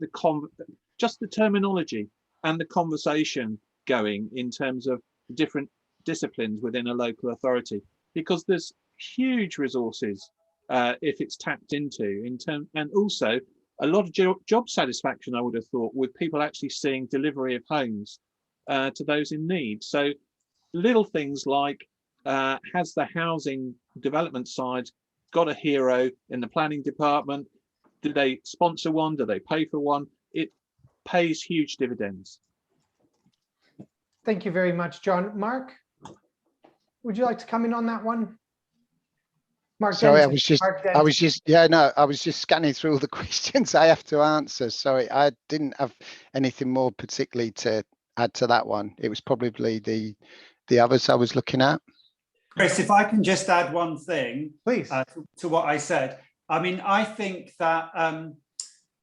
just the terminology and the conversation going in terms of different disciplines within a local authority, because there's huge resources if it's tapped into and also a lot of job satisfaction, I would have thought, with people actually seeing delivery of homes to those in need. So little things like, has the housing development side got a hero in the planning department? Do they sponsor one? Do they pay for one? It pays huge dividends. Thank you very much, John. Mark, would you like to come in on that one? Mark, sorry, Denton. I was just scanning through all the questions I have to answer. Sorry, I didn't have anything more particularly to add to that one. It was probably the others I was looking at. Chris, if I can just add one thing, Please. to what I said. I mean, I think that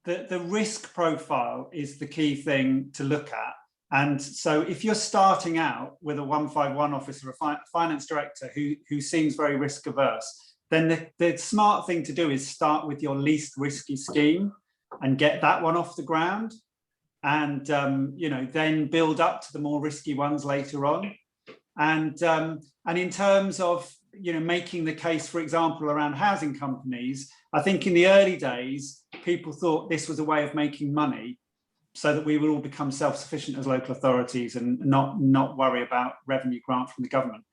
the risk profile is the key thing to look at. And so if you're starting out with a 151 officer, a finance director who seems very risk averse, then the smart thing to do is start with your least risky scheme and get that one off the ground, and you know, then build up to the more risky ones later on. And in terms of, you know, making the case, for example, around housing companies, I think in the early days, people thought this was a way of making money so that we would all become self-sufficient as local authorities and not worry about revenue grant from the government.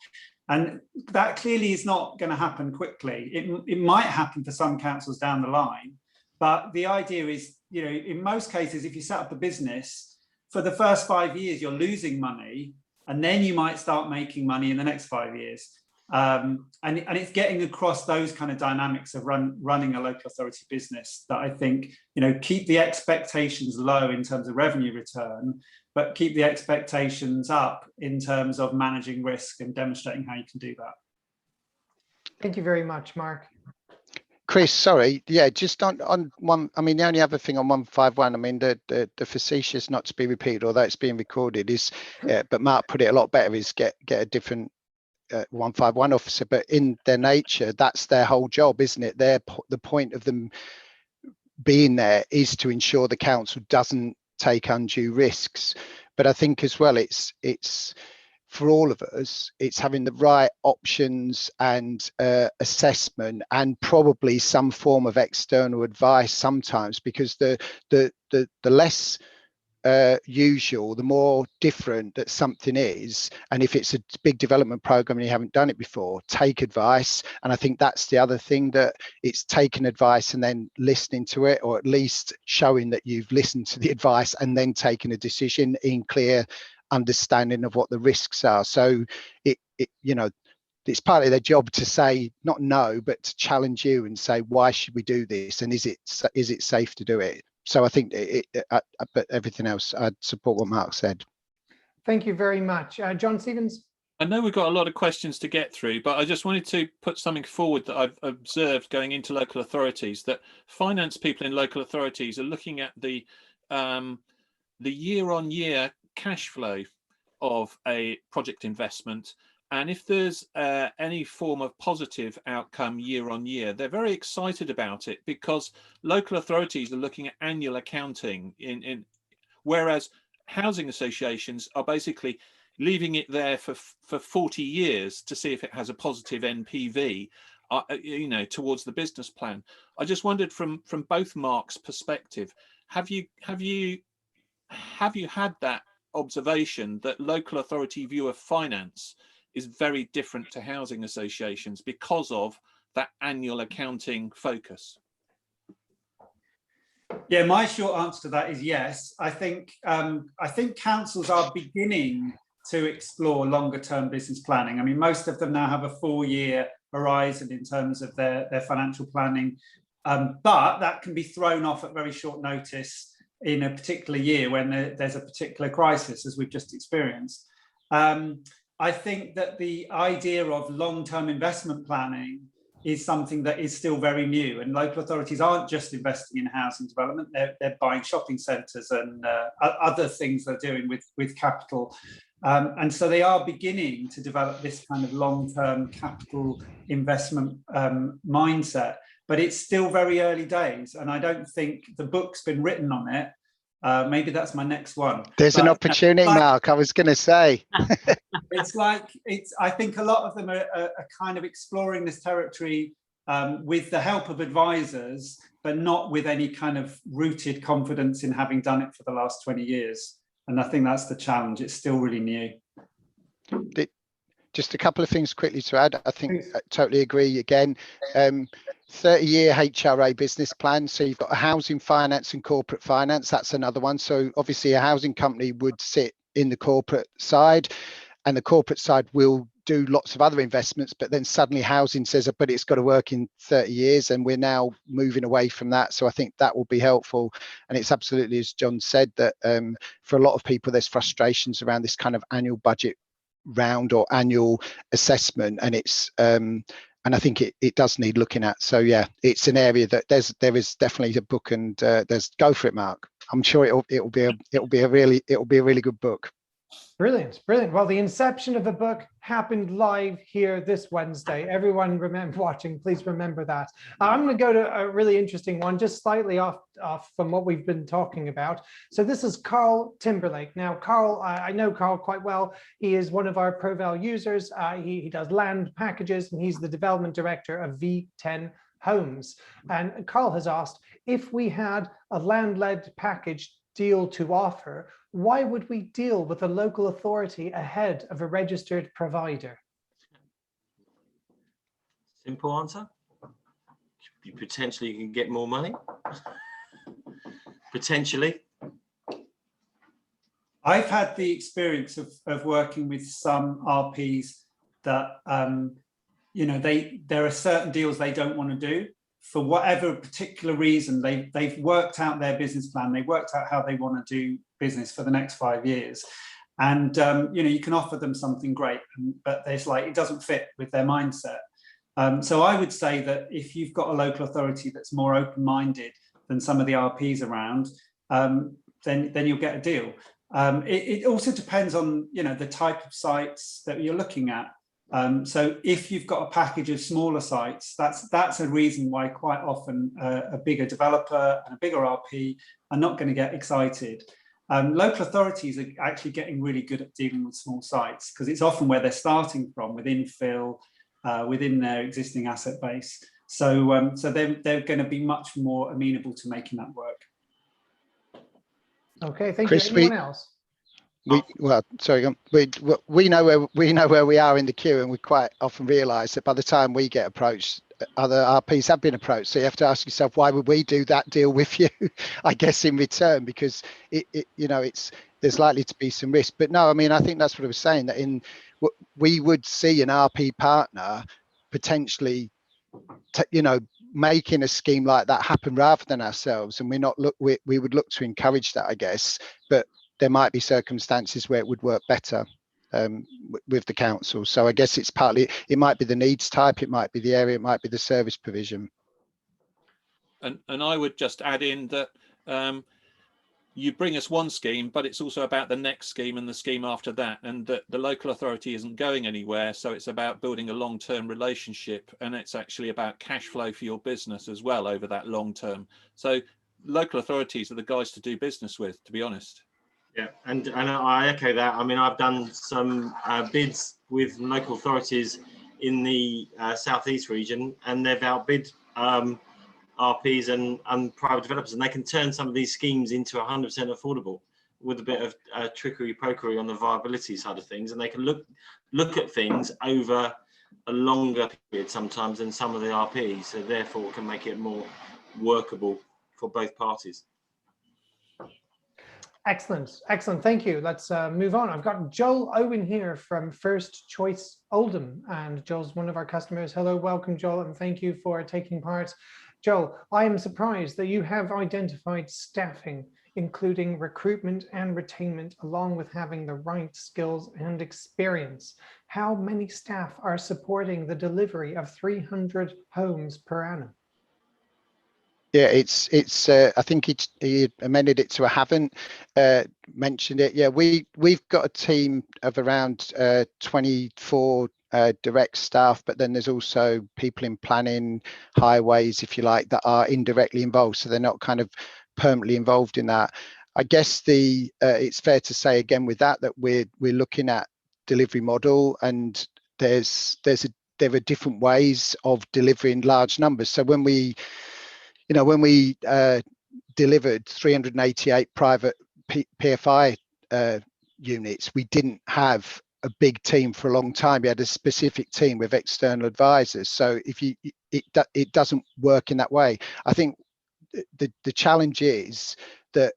And that clearly is not going to happen quickly. It might happen for some councils down the line, but the idea is, you know, in most cases, if you set up a business, for the first 5 years, you're losing money, and then you might start making money in the next 5 years. And it's getting across those kind of dynamics of running a local authority business that I think, you know, keep the expectations low in terms of revenue return, but keep the expectations up in terms of managing risk and demonstrating how you can do that. Thank you very much, Mark. Chris, sorry, yeah, just on one. I mean, the only other thing on 151, I mean, the facetious, not to be repeated, although it's being recorded, is, but Mark put it a lot better, is get a different 151 officer, but in their nature, that's their whole job, isn't it? The point of them being there is to ensure the council doesn't take undue risks. But I think as well, it's for all of us, it's having the right options and assessment, and probably some form of external advice sometimes, because the less usual, the more different that something is, and if it's a big development program and you haven't done it before, take advice. And I think that's the other thing, that it's taking advice and then listening to it, or at least showing that you've listened to the advice and then taking a decision in clear understanding of what the risks are. So it you know, it's partly their job to say not no, but to challenge you and say, why should we do this, and is it safe to do it? So I think but everything else, I'd support what Mark said. Thank you very much. John Stevens? I know we've got a lot of questions to get through, but I just wanted to put something forward that I've observed going into local authorities, that finance people in local authorities are looking at the year-on-year cash flow of a project investment. And if there's any form of positive outcome year on year, they're very excited about it, because local authorities are looking at annual accounting, whereas housing associations are basically leaving it there for 40 years to see if it has a positive NPV, you know, towards the business plan. I just wondered, from both Mark's perspective, have you had that observation that local authority view of finance is very different to housing associations because of that annual accounting focus? Yeah, my short answer to that is yes. I think councils are beginning to explore longer term business planning. I mean, most of them now have a 4-year horizon in terms of their financial planning, but that can be thrown off at very short notice in a particular year when there's a particular crisis, as we've just experienced. I think that the idea of long-term investment planning is something that is still very new, and local authorities aren't just investing in housing development, they're buying shopping centres and other things they're doing with capital. And so they are beginning to develop this kind of long-term capital investment mindset, but it's still very early days, and I don't think the book's been written on it. Maybe that's my next one. There's an opportunity, Mark, I was going to say. I think a lot of them are kind of exploring this territory with the help of advisors, but not with any kind of rooted confidence in having done it for the last 20 years. And I think that's the challenge. It's still really new. Just a couple of things quickly to add. I think I totally agree again. 30-year HRA business plan. So you've got a housing finance and corporate finance. That's another one. So obviously a housing company would sit in the corporate side, and the corporate side will do lots of other investments, but then suddenly housing says, but it's got to work in 30 years. And we're now moving away from that. So I think that will be helpful. And it's absolutely, as John said, that for a lot of people, there's frustrations around this kind of annual budget round or annual assessment, and it's and I think it does need looking at. So yeah, it's an area that there is definitely a book, and there's go for it, Mark. I'm sure it'll be a really good book. Brilliant, brilliant. Well, the inception of the book happened live here this Wednesday. Everyone watching, please remember that. I'm going to go to a really interesting one, just slightly off from what we've been talking about. So this is Carl Timberlake. Now, Carl, I know Carl quite well. He is one of our ProVal users. He does land packages, and he's the development director of V10 Homes. And Carl has asked, if we had a land-led package deal to offer, why would we deal with a local authority ahead of a registered provider? Simple answer. You potentially can get more money. Potentially. I've had the experience of working with some RPs that, you know, there are certain deals they don't want to do. For whatever particular reason, they've worked out their business plan. They've worked out how they want to do business for the next 5 years. And, you know, you can offer them something great, but there's like, it doesn't fit with their mindset. So I would say that if you've got a local authority that's more open-minded than some of the RPs around, then you'll get a deal. It also depends on, you know, the type of sites that you're looking at. So if you've got a package of smaller sites, that's a reason why quite often a bigger developer and a bigger RP are not going to get excited. Local authorities are actually getting really good at dealing with small sites, because it's often where they're starting from, with infill, within their existing asset base. So they're going to be much more amenable to making that work. Okay, thank Chris, you. Anyone else? We know where we are in the queue, and we quite often realise that by the time we get approached, other RPs have been approached. So you have to ask yourself, why would we do that deal with you? I guess in return, because you know, there's likely to be some risk. But no, I mean, I think that's what I was saying, that we would see an RP partner potentially, you know, making a scheme like that happen rather than ourselves, and we would look to encourage that, I guess. But there might be circumstances where it would work better with the council. So I guess it's partly, it might be the needs type, it might be the area, it might be the service provision. And I would just add in that you bring us one scheme, but it's also about the next scheme and the scheme after that, and that the local authority isn't going anywhere. So it's about building a long-term relationship, and it's actually about cash flow for your business as well over that long term. So local authorities are the guys to do business with, to be honest. Yeah, and I echo that. I mean, I've done some bids with local authorities in the southeast region, and they've outbid RPs and private developers, and they can turn some of these schemes into 100% affordable with a bit of trickery pokery on the viability side of things, and they can look at things over a longer period sometimes than some of the RPs, so therefore can make it more workable for both parties. Excellent, excellent. Thank you. Let's move on. I've got Joel Owen here from First Choice Oldham, and Joel's one of our customers. Hello, welcome, Joel, and thank you for taking part. Joel, I am surprised that you have identified staffing, including recruitment and retainment, along with having the right skills and experience. How many staff are supporting the delivery of 300 homes per annum? Yeah, it's I think he amended it to I haven't mentioned it. Yeah, we've got a team of around 24 direct staff, but then there's also people in planning, highways, if you like, that are indirectly involved, so they're not kind of permanently involved in that. I guess it's fair to say again with that we're looking at delivery model, and there are different ways of delivering large numbers. So when we delivered 388 private PFI units, we didn't have a big team for a long time. We had a specific team with external advisors. So it doesn't work in that way. I think the challenge is that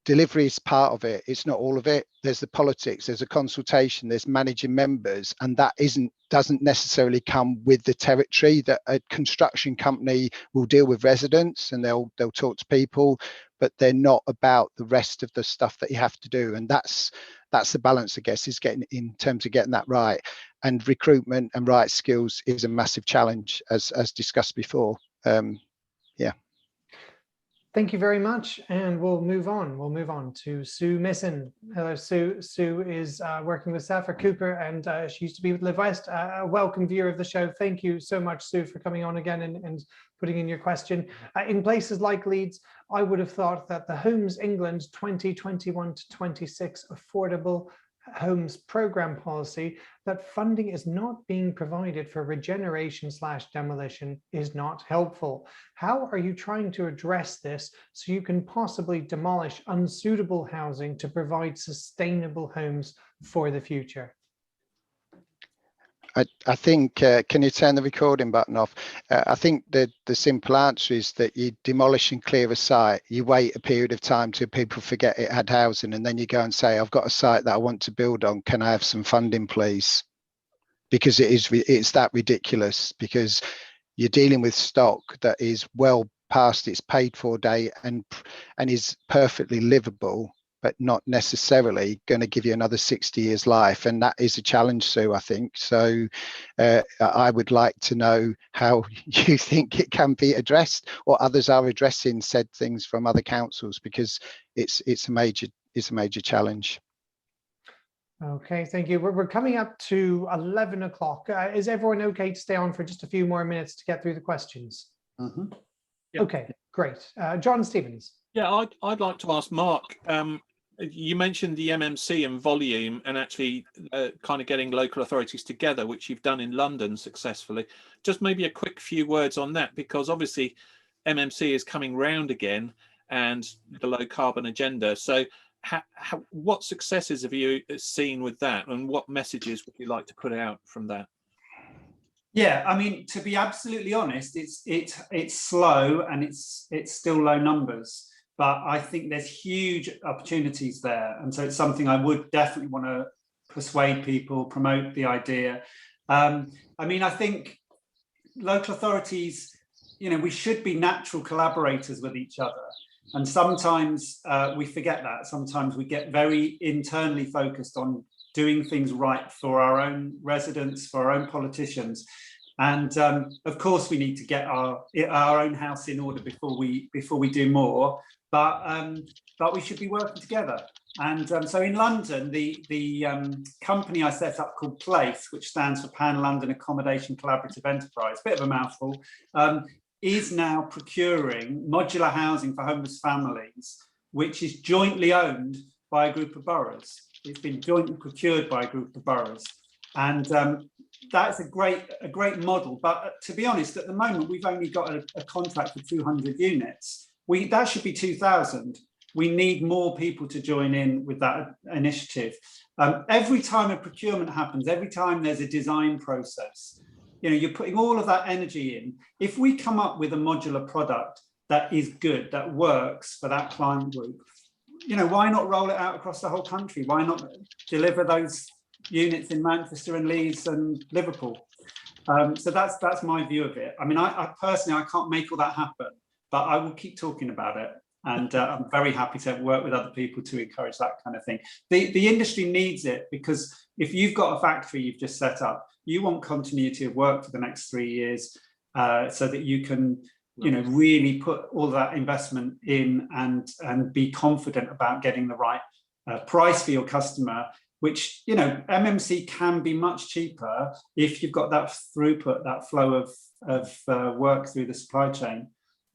delivery is part of it. It's not all of it. There's the politics, there's a consultation, there's managing members, and that doesn't necessarily come with the territory. That a construction company will deal with residents and they'll talk to people, but they're not about the rest of the stuff that you have to do. And that's the balance, I guess, is getting in terms of getting that right. And recruitment and right skills is a massive challenge, as discussed before. Yeah. Thank you very much, and we'll move on. We'll move on to Sue Misson. Hello, Sue. Sue is working with Safford Cooper, and she used to be with Live West. A welcome viewer of the show. Thank you so much, Sue, for coming on again and putting in your question. In places like Leeds, I would have thought that the Homes England 2021 to 26 affordable homes program policy, that funding is not being provided for regeneration / demolition, is not helpful. How are you trying to address this so you can possibly demolish unsuitable housing to provide sustainable homes for the future? I think, can you turn the recording button off? I think the simple answer is that you demolish and clear a site. You wait a period of time till people forget it had housing, and then you go and say, I've got a site that I want to build on. Can I have some funding, please? Because it's that ridiculous, because you're dealing with stock that is well past its paid for date and is perfectly livable, but not necessarily going to give you another 60 years life. And that is a challenge, Sue, I think. So I would like to know how you think it can be addressed, or others are addressing said things from other councils, because it's a major challenge. Okay, thank you. We're coming up to 11 o'clock. Is everyone okay to stay on for just a few more minutes to get through the questions? Mm-hmm. Yep. Okay, great. John Stevens. Yeah, I'd like to ask Mark, you mentioned the MMC and volume, and actually kind of getting local authorities together, which you've done in London successfully. Just maybe a quick few words on that, because obviously MMC is coming round again, and the low carbon agenda. So what successes have you seen with that, and what messages would you like to put out from that? Yeah, I mean, to be absolutely honest, it's slow and it's still low numbers. But I think there's huge opportunities there. And so it's something I would definitely want to persuade people, promote the idea. I mean, I think local authorities, we should be natural collaborators with each other. And sometimes we forget that. Sometimes we get very internally focused on doing things right for our own residents, for our own politicians. And of course, we need to get our own house in order before we do more. But we should be working together. And so in London, the company I set up called PLACE, which stands for Pan London Accommodation Collaborative Enterprise, bit of a mouthful, is now procuring modular housing for homeless families, which is jointly owned by a group of boroughs. It's been jointly procured by a group of boroughs. And that's a great model. But to be honest, at the moment, we've only got a contract for 200 units. That should be 2,000. We need more people to join in with that initiative. Every time a procurement happens, every time there's a design process, you're putting all of that energy in. If we come up with a modular product that is good, that works for that client group, why not roll it out across the whole country? Why not deliver those units in Manchester and Leeds and Liverpool? So that's my view of it. I mean, I personally, I can't make all that happen, but I will keep talking about it. And I'm very happy to work with other people to encourage that kind of thing. The industry needs it, because if you've got a factory you've just set up, you want continuity of work for the next 3 years, so that you can, really put all that investment in and be confident about getting the right price for your customer, which, MMC can be much cheaper if you've got that throughput, that flow of work through the supply chain.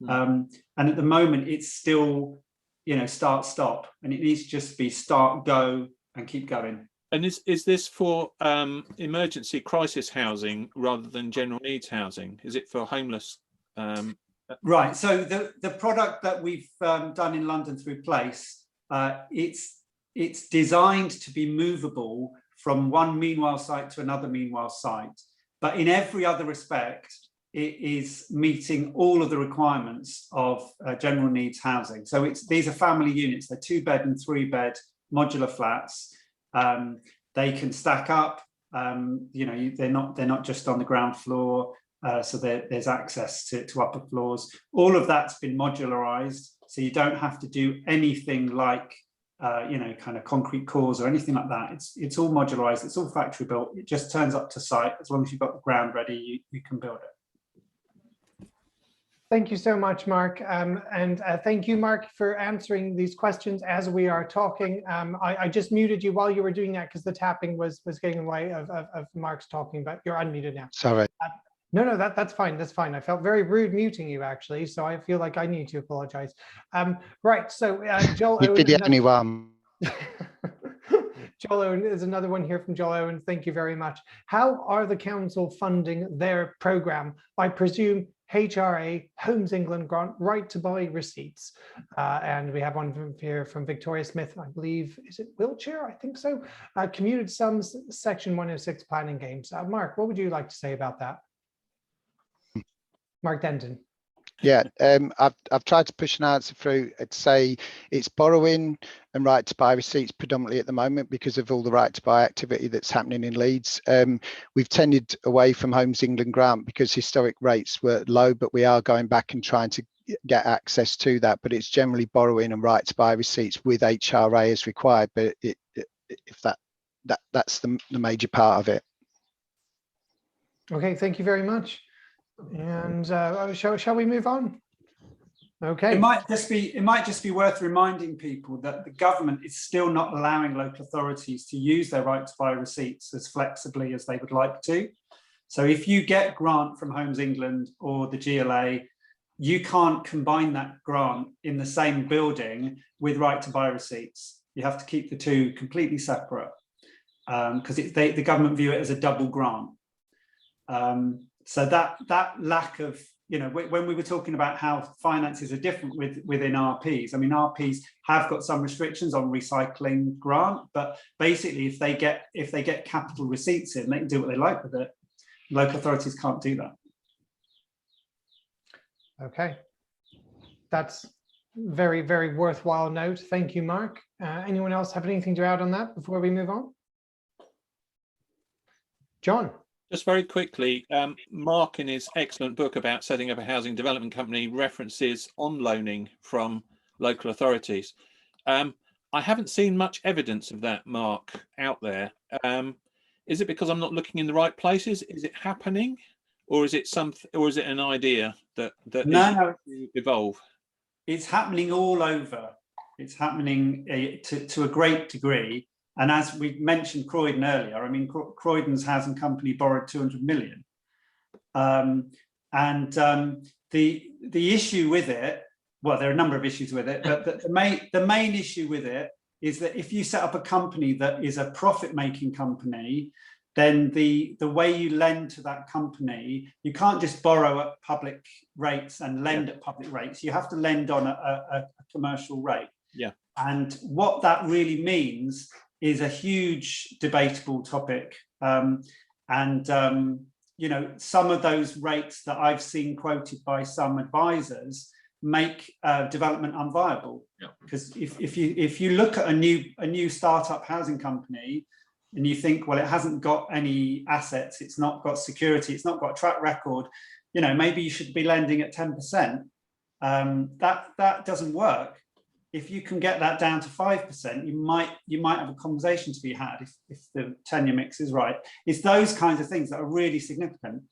And at the moment, it's still, start, stop, and it needs to just be start, go, and keep going. And is this for emergency crisis housing rather than general needs housing? Is it for homeless? Right. So the product that we've done in London through PLACE, it's designed to be movable from one meanwhile site to another meanwhile site, but in every other respect, it is meeting all of the requirements of general needs housing. So these are family units. They're 2-bed and 3-bed modular flats. They can stack up. They're not just on the ground floor. So there's access to upper floors. All of that's been modularized, so you don't have to do anything like kind of concrete cores or anything like that. It's all modularized. It's all factory built. It just turns up to site. As long as you've got the ground ready, you can build it. Thank you so much, Mark. And thank you, Mark, for answering these questions as we are talking. I just muted you while you were doing that because the tapping was getting in the way of Mark's talking, but you're unmuted now. Sorry. No, that's fine. That's fine. I felt very rude muting you, actually, so I feel like I need to apologize. Right, so Joel You'd be Owen, the only one. Joel Owen is another one here from Joel Owen. Thank you very much. How are the council funding their program? I presume HRA, Homes England grant, right to buy receipts. And we have one from here from Victoria Smith, I believe, is it Wiltshire? I think so. Commuted sums, section 106 planning games. Mark, what would you like to say about that? Mark Denton. Yeah, I've tried to push an answer through to say it's borrowing and right to buy receipts predominantly at the moment because of all the right to buy activity that's happening in Leeds. We've tended away from Homes England grant because historic rates were low, but we are going back and trying to get access to that. But it's generally borrowing and right to buy receipts with HRA as required. But if that's the major part of it. Okay, thank you very much. And shall we move on? Okay. It might just be worth reminding people that the government is still not allowing local authorities to use their right to buy receipts as flexibly as they would like to. So if you get grant from Homes England or the GLA, you can't combine that grant in the same building with right to buy receipts. You have to keep the two completely separate because the government view it as a double grant. So that lack of, when we were talking about how finances are different within RPs, I mean, RPs have got some restrictions on recycling grant, but basically if they get capital receipts in, they can do what they like with it. Local authorities can't do that. Okay. That's very, very worthwhile note. Thank you, Mark. Anyone else have anything to add on that before we move on? John. Just very quickly, Mark in his excellent book about setting up a housing development company references on loaning from local authorities. I haven't seen much evidence of that, Mark, out there. Is it because I'm not looking in the right places? Is it happening, or is it an idea that No, evolve? It's happening all over. It's happening to a great degree. And as we mentioned Croydon earlier, I mean, Croydon's housing company borrowed 200 million. The issue with it, well, there are a number of issues with it, but the main issue with it is that if you set up a company that is a profit-making company, then the way you lend to that company, you can't just borrow at public rates and lend at public rates. You have to lend on a commercial rate. Yeah. And what that really means is a huge debatable topic. Some of those rates that I've seen quoted by some advisors make development unviable. Yeah. Because if you look at a new startup housing company and you think, well, it hasn't got any assets, it's not got security, it's not got a track record, maybe you should be lending at 10%. That doesn't work. If you can get that down to 5%, you might have a conversation to be had if the tenure mix is right. It's those kinds of things that are really significant.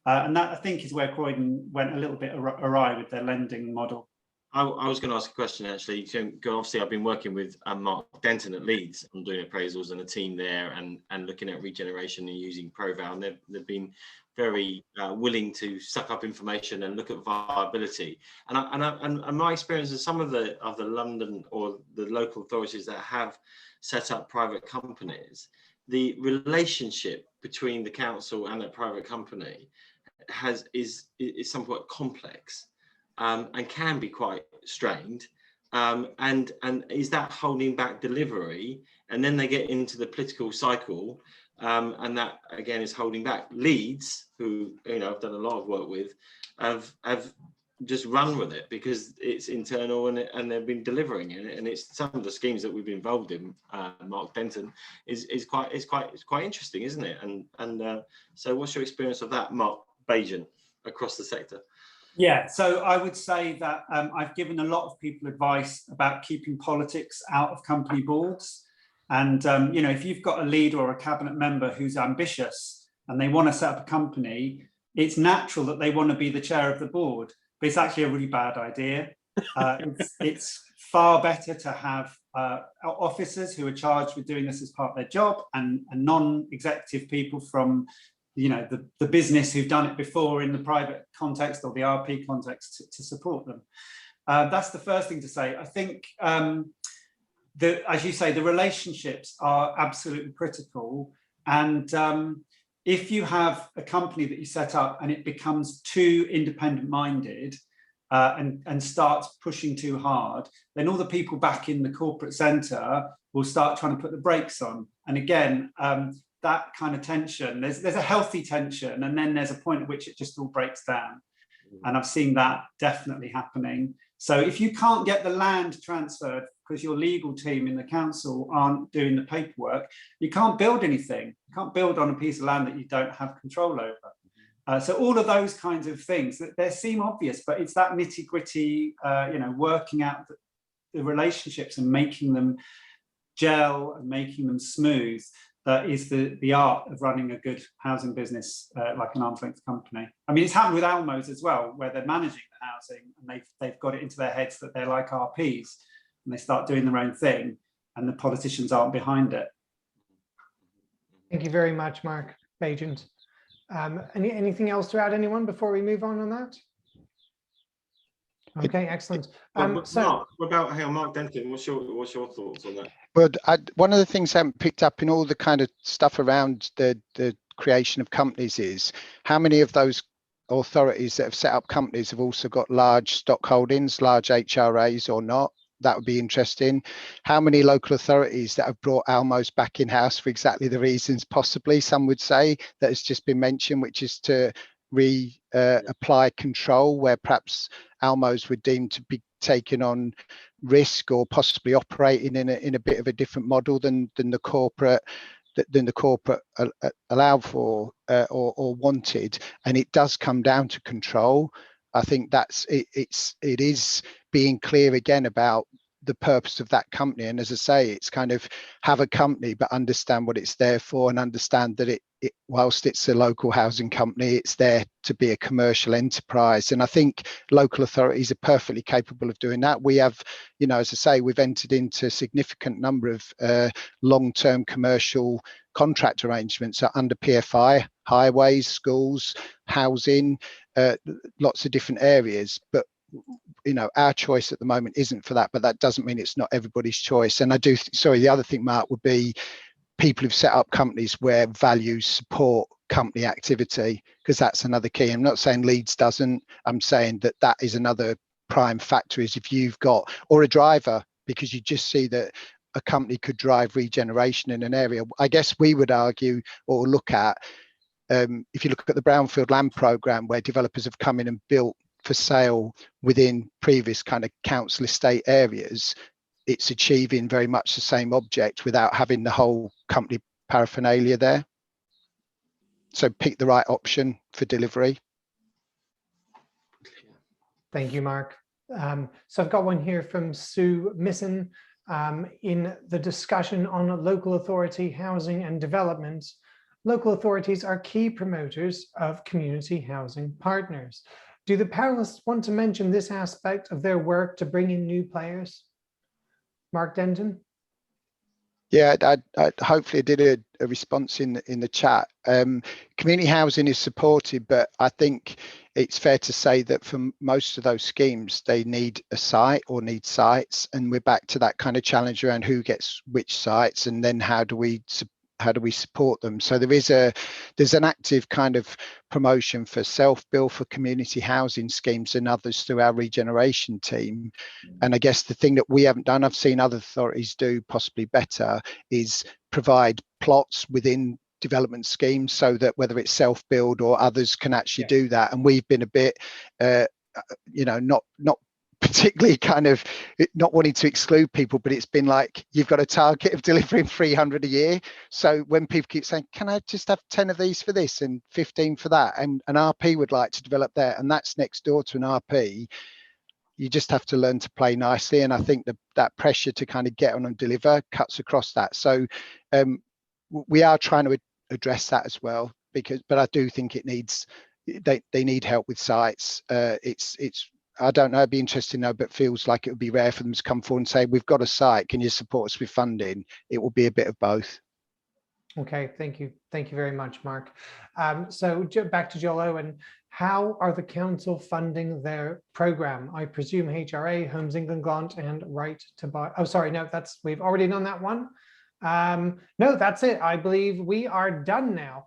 And that, I think, is where Croydon went a little bit awry with their lending model. I was going to ask a question, actually. Obviously, I've been working with Mark Denton at Leeds. I'm doing appraisals and a team there and looking at regeneration and using ProVal. And they've been very willing to suck up information and look at viability. And my experience is some of the London or the local authorities that have set up private companies, the relationship between the council and the private company is somewhat complex. And can be quite strained, and is that holding back delivery? And then they get into the political cycle and that again is holding back. Leeds, who I've done a lot of work with, have just run with it because it's internal and they've been delivering it, and it's some of the schemes that we've been involved in. Mark Denton is quite interesting, isn't it? And so, what's your experience of that, Mark Bajan, across the sector? Yeah, so I would say that I've given a lot of people advice about keeping politics out of company boards. And, if you've got a leader or a cabinet member who's ambitious and they want to set up a company, it's natural that they want to be the chair of the board, but it's actually a really bad idea. It's far better to have officers who are charged with doing this as part of their job, and non-executive people from the business who've done it before in the private context or the RP context to support them. That's the first thing to say. I think, as you say, the relationships are absolutely critical. And if you have a company that you set up and it becomes too independent-minded and starts pushing too hard, then all the people back in the corporate centre will start trying to put the brakes on. And again, that kind of tension, there's a healthy tension, and then there's a point at which it just all breaks down. And I've seen that definitely happening. So if you can't get the land transferred because your legal team in the council aren't doing the paperwork, you can't build anything. You can't build on a piece of land that you don't have control over. So all of those kinds of things, they seem obvious, but it's that nitty-gritty, working out the relationships and making them gel and making them smooth. That is the art of running a good housing business, like an arm's length company. I mean, it's happened with Almos as well, where they're managing the housing and they've got it into their heads that they're like RPs, and they start doing their own thing, and the politicians aren't behind it. Thank you very much, Mark Bajan. Anything else to add, anyone, before we move on that? Okay, excellent. Mark, what about Mark Denton? What's your thoughts on that? But one of the things I haven't picked up in all the kind of stuff around the creation of companies is how many of those authorities that have set up companies have also got large stock holdings, large HRAs or not. That would be interesting. How many local authorities that have brought Almos back in-house for exactly the reasons, possibly, some would say, that has just been mentioned, which is to apply control where perhaps Almos were deemed to be taking on risk or possibly operating in a bit of a different model than the corporate allowed for or wanted. And it does come down to control. I think it is being clear again about the purpose of that company. And as I say, it's kind of have a company, but understand what it's there for, and understand that it whilst it's a local housing company, it's there to be a commercial enterprise. And I think local authorities are perfectly capable of doing that. We have, as I say, we've entered into a significant number of long-term commercial contract arrangements under PFI, highways, schools, housing, lots of different areas. But our choice at the moment isn't for that, but that doesn't mean it's not everybody's choice. And the other thing, Mark, would be people who've set up companies where values support company activity, because that's another key. I'm not saying Leeds doesn't. I'm saying that is another prime factor, is if you've got, or a driver, because you just see that a company could drive regeneration in an area. I guess we would argue or look at, if you look at the Brownfield Land Programme, where developers have come in and built for sale within previous kind of council estate areas, it's achieving very much the same object without having the whole company paraphernalia there. So pick the right option for delivery. Thank you, Mark. So I've got one here from Sue Misson. In the discussion on local authority housing and development, local authorities are key promoters of community housing partners. Do the panelists want to mention this aspect of their work to bring in new players? Mark Denton? Yeah, I hopefully did a response in the chat. Community housing is supported, but I think it's fair to say that for most of those schemes, they need a site or need sites, and we're back to that kind of challenge around who gets which sites, and then how do we support them. So there's an active kind of promotion for self-build for community housing schemes and others through our regeneration team. And I guess the thing that we haven't done, I've seen other authorities do possibly better, is provide plots within development schemes, so that whether it's self-build or others can actually do that. And we've been a bit, not particularly kind of not wanting to exclude people, but it's been like, you've got a target of delivering 300 a year. So when people keep saying, can I just have 10 of these for this and 15 for that, and an RP would like to develop there, and that's next door to an RP, you just have to learn to play nicely. And I think that pressure to kind of get on and deliver cuts across that. So we are trying to address that as well, but I do think it needs, they need help with sites. It's I don't know, I'd be interested to know, but feels like it would be rare for them to come forward and say, we've got a site, can you support us with funding? It will be a bit of both. Okay, thank you very much, Mark. So back to Joel Owen. How are the council funding their program? I presume HRA, Homes England grant, and right to buy. Oh, sorry, no, we've already done that one. No, that's it. I believe we are done now.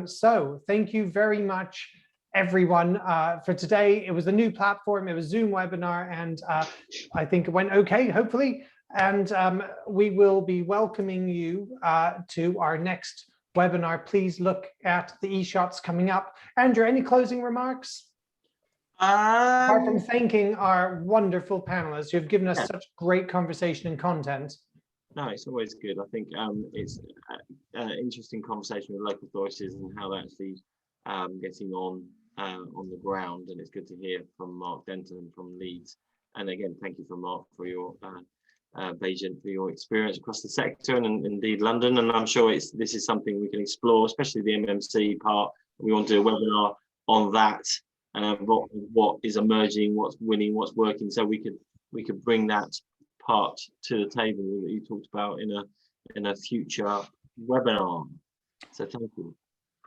So thank you very much, everyone, for today. It was a new platform. It was Zoom webinar, and I think it went okay, hopefully. And we will be welcoming you to our next webinar. Please look at the e-shots coming up. Andrew, any closing remarks? Apart from thanking our wonderful panelists who have given us such great conversation and content. No, it's always good. I think it's an interesting conversation with local authorities and how they're actually getting on the ground. And it's good to hear from Mark Denton from Leeds. And again, thank you Mark for your Bajan, for your experience across the sector and indeed London. And I'm sure this is something we can explore, especially the MMC part. We want to do a webinar on that, what is emerging, what's winning, what's working, so we could bring that part to the table that you talked about in a future webinar. So thank you.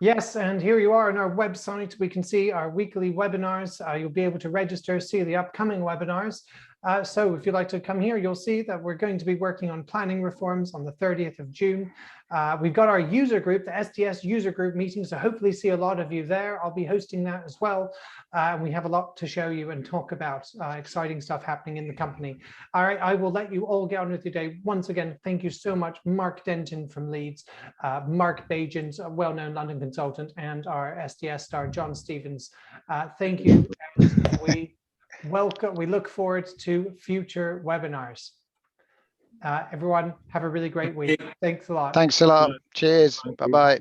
Yes, and here you are on our website. We can see our weekly webinars. You'll be able to register, see the upcoming webinars. So if you'd like to come here, you'll see that we're going to be working on planning reforms on the 30th of June. We've got our user group, the SDS user group meeting, so hopefully see a lot of you there. I'll be hosting that as well. We have a lot to show you and talk about, exciting stuff happening in the company. All right, I will let you all get on with your day. Once again, thank you so much, Mark Denton from Leeds, Mark Bajans, a well-known London consultant, and our SDS star, John Stevens. Thank you. And we look forward to future webinars. Everyone, have a really great week. Thanks a lot. Thanks a lot. Cheers. Bye-bye.